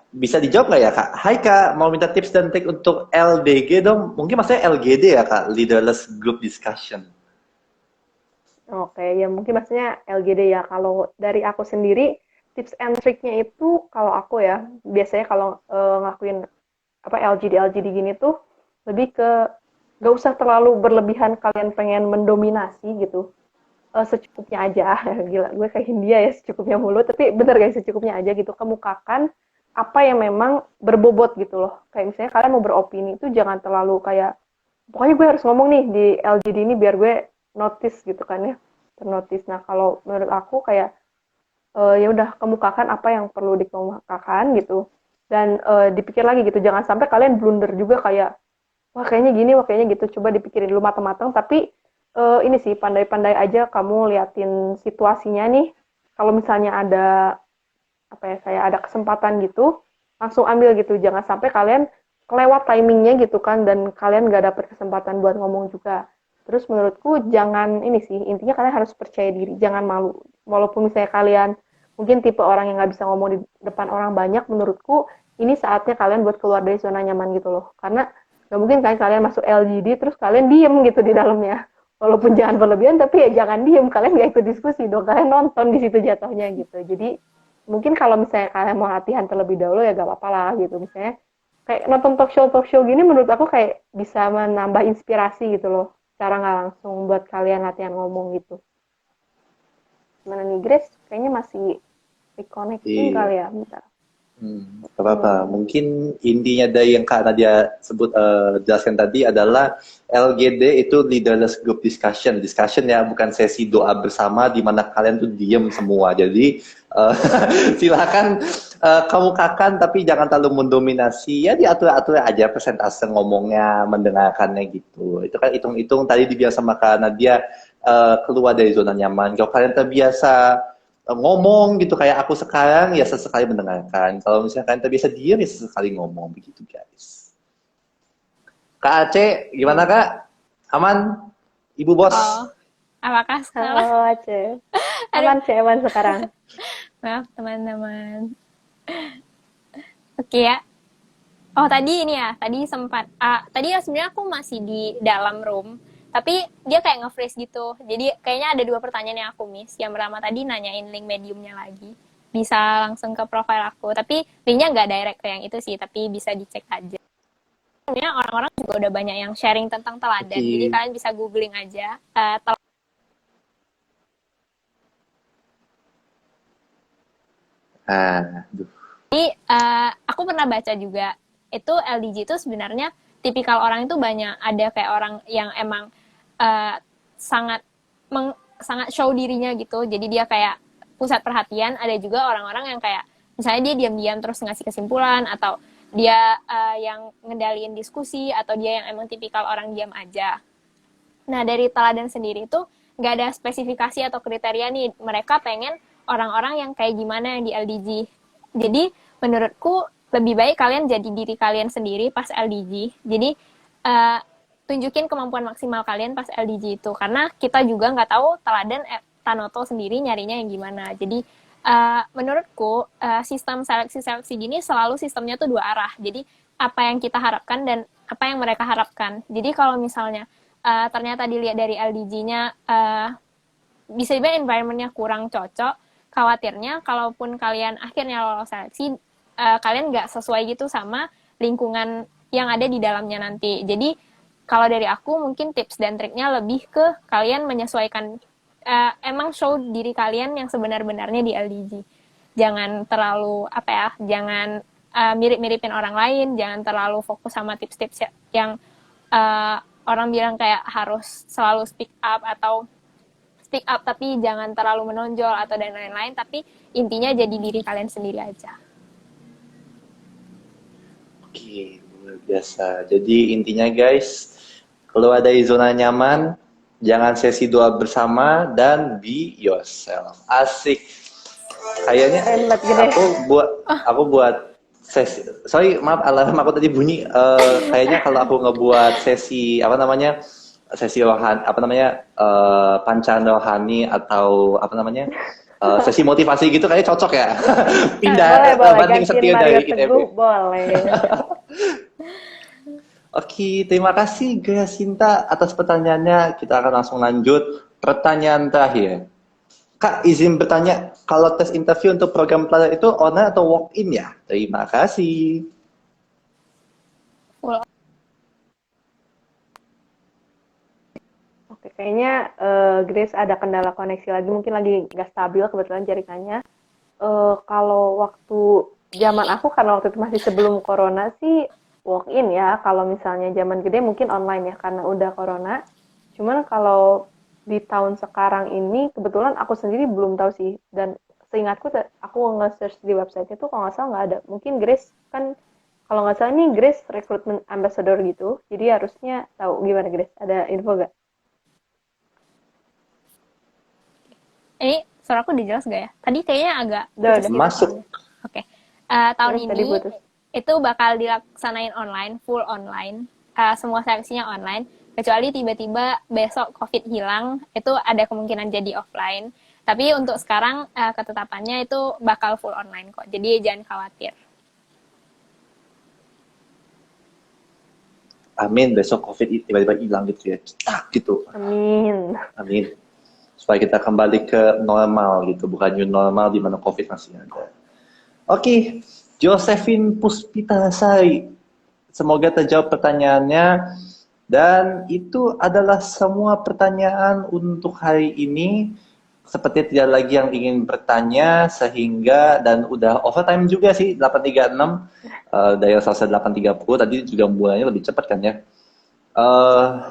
bisa dijawab nggak ya Kak? Hai Kak, mau minta tips dan trik untuk LDG dong. Mungkin maksudnya LGD ya Kak, Leaderless Group Discussion. Oke, ya mungkin maksudnya LGD ya. Kalau dari aku sendiri, tips and triknya itu kalau aku ya, biasanya kalau ngelakuin LGD gini tuh lebih ke gak usah terlalu berlebihan kalian pengen mendominasi gitu. Secukupnya aja. Gila, gue kayak Hindia ya, secukupnya mulu. Tapi bener guys, secukupnya aja gitu. Kemukakan apa yang memang berbobot gitu loh. Kayak misalnya kalian mau beropini itu jangan terlalu kayak pokoknya gue harus ngomong nih di LGD ini biar gue notice gitu kan ya, ternotis. Nah kalau menurut aku kayak ya udah kemukakan apa yang perlu dikemukakan gitu, dan dipikir lagi gitu, jangan sampai kalian blunder juga kayak wah kayaknya gini, wah kayaknya gitu, coba dipikirin dulu matang-matang, tapi ini sih pandai-pandai aja kamu liatin situasinya nih, kalau misalnya ada apa ya, kayak ada kesempatan gitu, langsung ambil gitu, jangan sampai kalian kelewat timingnya gitu kan, dan kalian nggak dapet kesempatan buat ngomong juga. Terus menurutku jangan ini sih, intinya kalian harus percaya diri, jangan malu. Walaupun misalnya kalian mungkin tipe orang yang nggak bisa ngomong di depan orang banyak, menurutku ini saatnya kalian buat keluar dari zona nyaman gitu loh. Karena nggak mungkin kan kalian masuk LGD terus kalian diem gitu di dalamnya. Walaupun jangan berlebihan, tapi ya jangan diem. Kalian nggak ikut diskusi dong, kalian nonton di situ jatuhnya gitu. Jadi mungkin kalau misalnya kalian mau latihan terlebih dahulu ya gak apa-apa lah gitu. Misalnya kayak nonton talk show gini menurut aku kayak bisa menambah inspirasi gitu loh. Secara nggak langsung buat kalian latihan ngomong gitu. Gimana nih Grace? Kayaknya masih reconnecting Iya. kali ya, bentar. Gak apa-apa. Mungkin intinya dari yang Kak Nadia sebut jelaskan tadi adalah LGD itu leaderless group discussion. Discussion ya, bukan sesi doa bersama di mana kalian tuh diem semua. Jadi silakan kemukakan tapi jangan terlalu mendominasi. Ya diatur-atur aja persentase ngomongnya, mendengarkannya gitu. Itu kan hitung-hitung tadi dibilang sama Kak Nadia keluar dari zona nyaman. Kalau kalian terbiasa ngomong gitu kayak aku sekarang ya sesekali mendengarkan. Kalau misalnya kalian terbiasa diam ya sesekali ngomong begitu guys. Kak Aceh gimana Kak? Aman? Ibu bos? Oh, apakah salah? Halo Aceh. Aduh, Aman sih, aman sekarang. maaf teman-teman. Oke ya. Oh tadi ini ya, tadi sempat, tadi ya sebenarnya aku masih di dalam room, tapi dia kayak nge-freeze gitu. Jadi kayaknya ada dua pertanyaan yang aku miss. Yang pertama tadi nanyain link mediumnya lagi. Bisa langsung ke profile aku, tapi linknya nggak direct ke yang itu sih, tapi bisa dicek aja. Sebenarnya orang-orang juga udah banyak yang sharing tentang teladan, jadi Oke. kalian bisa googling aja. Ah, aduh. Aku pernah baca juga, itu LDG itu sebenarnya tipikal orang itu banyak, ada kayak orang yang emang eh, sangat sangat show dirinya gitu, jadi dia kayak pusat perhatian. Ada juga orang-orang yang kayak misalnya dia diam-diam terus ngasih kesimpulan, atau dia yang ngendaliin diskusi, atau dia yang emang tipikal orang diam aja. Nah, dari teladan sendiri itu nggak ada spesifikasi atau kriteria nih. Mereka pengen orang-orang yang kayak gimana yang di LDG. Jadi, menurutku lebih baik kalian jadi diri kalian sendiri pas LDG. Jadi, uh, tunjukin kemampuan maksimal kalian pas LDG itu. Karena kita juga nggak tahu teladan Tanoto sendiri nyarinya yang gimana. Jadi, menurutku sistem seleksi-seleksi gini selalu sistemnya tuh dua arah. Jadi, apa yang kita harapkan dan apa yang mereka harapkan. Jadi, kalau misalnya ternyata dilihat dari LDG-nya bisa dibilang environment-nya kurang cocok, khawatirnya kalaupun kalian akhirnya lolos seleksi, kalian nggak sesuai gitu sama lingkungan yang ada di dalamnya nanti. Jadi kalau dari aku mungkin tips dan triknya lebih ke kalian menyesuaikan, emang show diri kalian yang sebenar-benarnya di LDG. Jangan terlalu apa ya, jangan mirip-miripin orang lain, jangan terlalu fokus sama tips-tips yang orang bilang kayak harus selalu speak up, atau speak up tapi jangan terlalu menonjol atau dan lain-lain, tapi intinya jadi diri kalian sendiri aja. Oke, luar biasa. Jadi intinya guys, keluar dari zona nyaman, jangan sesi doa bersama dan be yourself. Asik. Kayaknya Hebat gede. aku buat sesi. Sorry, maaf alarm aku tadi bunyi. Kayaknya kalau aku ngebuat sesi apa namanya? Sesi rohani apa namanya? Pancan rohani atau apa namanya? Sesi motivasi gitu kayaknya cocok ya. Pindah Boleh, banding gantiin setir Mario dari ITB. Teguh, boleh. Oke, terima kasih Gracinta atas pertanyaannya. Kita akan langsung lanjut. Pertanyaan terakhir. Kak, izin bertanya, kalau tes interview untuk program pelajar itu online atau walk-in ya? Terima kasih. Oke, kayaknya Grace ada kendala koneksi lagi, mungkin lagi nggak stabil kebetulan jaringannya. Kalau waktu zaman aku, karena waktu itu masih sebelum corona sih, walk in ya. Kalau misalnya zaman gede mungkin online ya karena udah corona. Cuman kalau di tahun sekarang ini kebetulan aku sendiri belum tahu sih, dan seingatku aku nge-search di website itu kalau nggak salah nggak ada. Mungkin Grace kan, kalau nggak salah ini Grace recruitment ambassador gitu. Jadi harusnya tahu. Gimana Grace? Ada info nggak? Ini suara aku udah jelas gak ya? Tadi kayaknya agak Udah, putus udah. gitu Masuk. soalnya. Oke. Tahun Terus tadi ini putus. itu bakal dilaksanain online, full online. Semua seleksinya online. Kecuali tiba-tiba besok COVID hilang, itu ada kemungkinan jadi offline. Tapi untuk sekarang ketetapannya itu bakal full online kok. Jadi jangan khawatir. Amin, besok COVID tiba-tiba hilang gitu ya. Cetak gitu. Amin. Amin. Supaya kita kembali ke normal gitu, bukan new normal di mana COVID masih ada. Oke, Josephine Puspitasari. Semoga terjawab pertanyaannya. Dan itu adalah semua pertanyaan untuk hari ini. Seperti tidak lagi yang ingin bertanya, sehingga, dan udah overtime juga sih, 8.36. Dari selesai 8.30, tadi juga mulainya lebih cepat kan ya.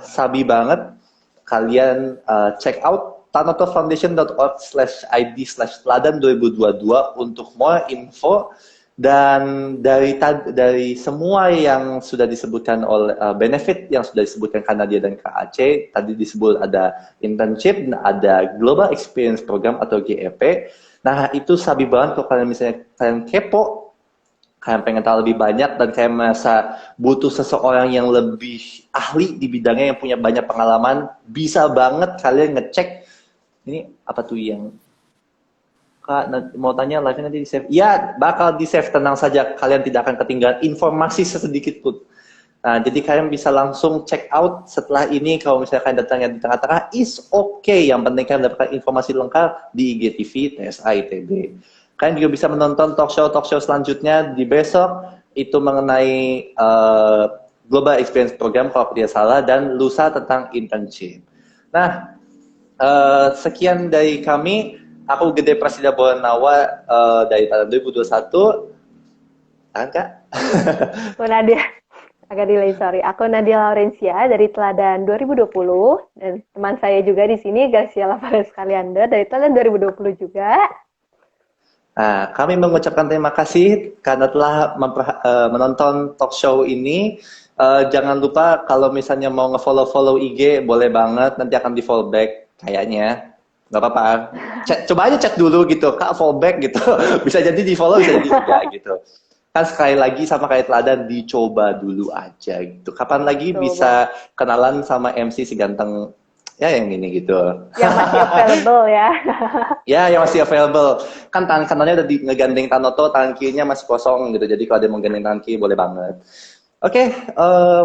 Sabi banget, kalian check out tanotofoundation.org/id/teladan 2022 untuk more info. Dan dari semua yang sudah disebutkan oleh benefit yang sudah disebutkan Kanadia dan KAC, tadi disebut ada internship, ada Global Experience Program atau GEP. Nah, itu sabi banget kalau kalian misalnya kalian kepo, kalian pengen tahu lebih banyak, dan kalian merasa butuh seseorang yang lebih ahli di bidangnya, yang punya banyak pengalaman, bisa banget kalian ngecek. Ini apa tuh yang Kak, mau tanya live-nya nanti di-save? Ya, bakal di-save, tenang saja. Kalian tidak akan ketinggalan informasi sesedikit pun. Nah, jadi kalian bisa langsung check out setelah ini. Kalau misalnya kalian datangnya di tengah-tengah, is okay. Yang penting kalian dapatkan informasi lengkap di IGTV TSA ITB. Kalian juga bisa menonton talk show selanjutnya di besok. Itu mengenai Global Experience Program kalau tidak salah, dan lusa tentang internship. Nah, sekian dari kami. Aku Gede Prasida Boranawa dari tahun 2021. Tangan Kak? Aku Nadia. Agak delay, sorry. Aku Nadia Laurencia dari Teladan 2020. Dan teman saya juga di sini, Graciela Fares Kalianda dari Teladan 2020 juga. Nah, kami mengucapkan terima kasih karena telah menonton talk show ini. Jangan lupa kalau misalnya mau nge-follow IG, boleh banget. Nanti akan di-follow back kayaknya. Nggak apa-apa. Coba aja cek dulu gitu, Kak, follow back gitu. Bisa jadi di-follow, bisa jadi tidak gitu. Kan sekali lagi sama kayak Teladan, dicoba dulu aja gitu. Kapan lagi bisa kenalan sama MC si ganteng ya yang ini gitu. Yang masih available ya. Ya, yang masih available. Kan tangan kanannya udah ngegandeng Tanoto, tangan kirinya masih kosong gitu. Jadi kalau ada mau gandeng tangan kiri boleh banget. Oke,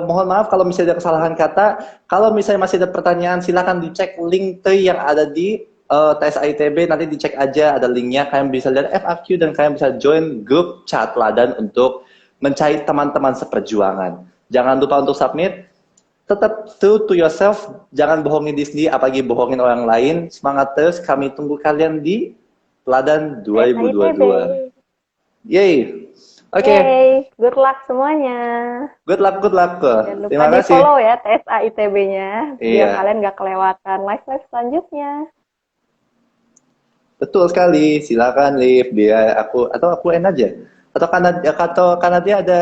mohon maaf kalau misalnya ada kesalahan kata. Kalau misalnya masih ada pertanyaan, silakan dicek link yang ada di TSA ITB. Nanti dicek aja, ada linknya. Kalian bisa lihat FAQ dan kalian bisa join grup chat Teladan untuk mencari teman-teman seperjuangan. Jangan lupa untuk submit. Tetap true to yourself, jangan bohongin diri sendiri, apalagi bohongin orang lain. Semangat terus, kami tunggu kalian di Teladan 2022. Yay! Oke. Good luck semuanya. Good luck. Jangan lupa Terima kasih. di-follow ya TSA ITB-nya, biar Iya. kalian nggak kelewatan live-live selanjutnya. Betul sekali, silakan Liv, biar aku end aja. Atau karena dia ada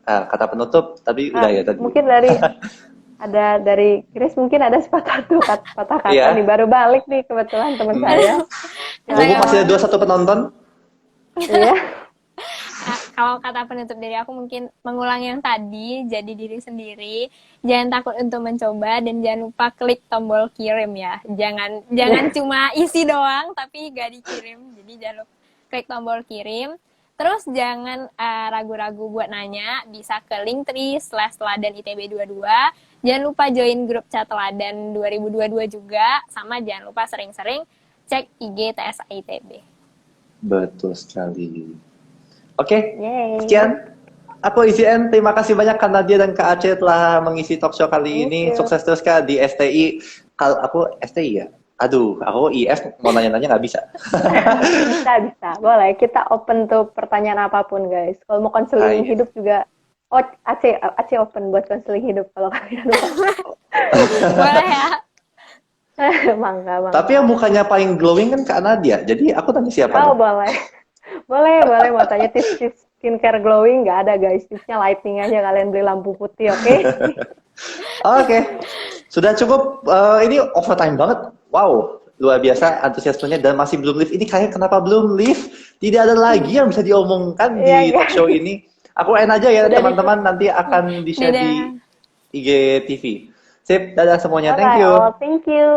kata penutup, tapi udah ya tadi. Mungkin dari Chris mungkin ada sepatah kata Iya. nih, baru balik nih kebetulan teman saya. Mumpung masih ada 21 penonton. Iya. Kalau kata penutup dari aku mungkin mengulang yang tadi, jadi diri sendiri, jangan takut untuk mencoba, dan jangan lupa klik tombol kirim ya. Jangan cuma isi doang tapi gak dikirim. Jadi jangan lupa klik tombol kirim. Terus jangan ragu-ragu buat nanya, bisa ke Linktree/Teladan ITB 22. Jangan lupa join grup chat Teladan 2022 juga, sama jangan lupa sering-sering cek IG TSA ITB. Betul sekali. Oke, Yay. sekian. Aku izin, terima kasih banyak Kak Nadia dan Kak Aceh telah mengisi talk show kali ini. Sukses terus Kak di STI. Kalau aku STI ya? Aduh, aku IF mau nanya-nanya nggak bisa. Bisa. Boleh, kita open tuh pertanyaan apapun guys. Kalau mau konseling hidup juga Oh, AC open buat konseling hidup kalau kalian mau. Boleh ya. Mangga, mangga. Tapi yang mukanya paling glowing kan Kak Nadia. Jadi aku tanya siapa Oh, dong? boleh. Boleh. Mau tanya tips-tips skincare glowing? Nggak ada, guys. Tipsnya lighting aja. Kalian beli lampu putih, oke? Oke, sudah cukup. Ini overtime banget. Wow, luar biasa antusiasmenya dan masih belum live. Ini kayak kenapa belum live? Tidak ada lagi yang bisa diomongkan Iya, di iya. talk show ini. Aku end aja ya Udah teman-teman. Nanti akan di-share Dadah. di IG TV. Sip, dadah semuanya. Thank Alright, you. oh, thank you.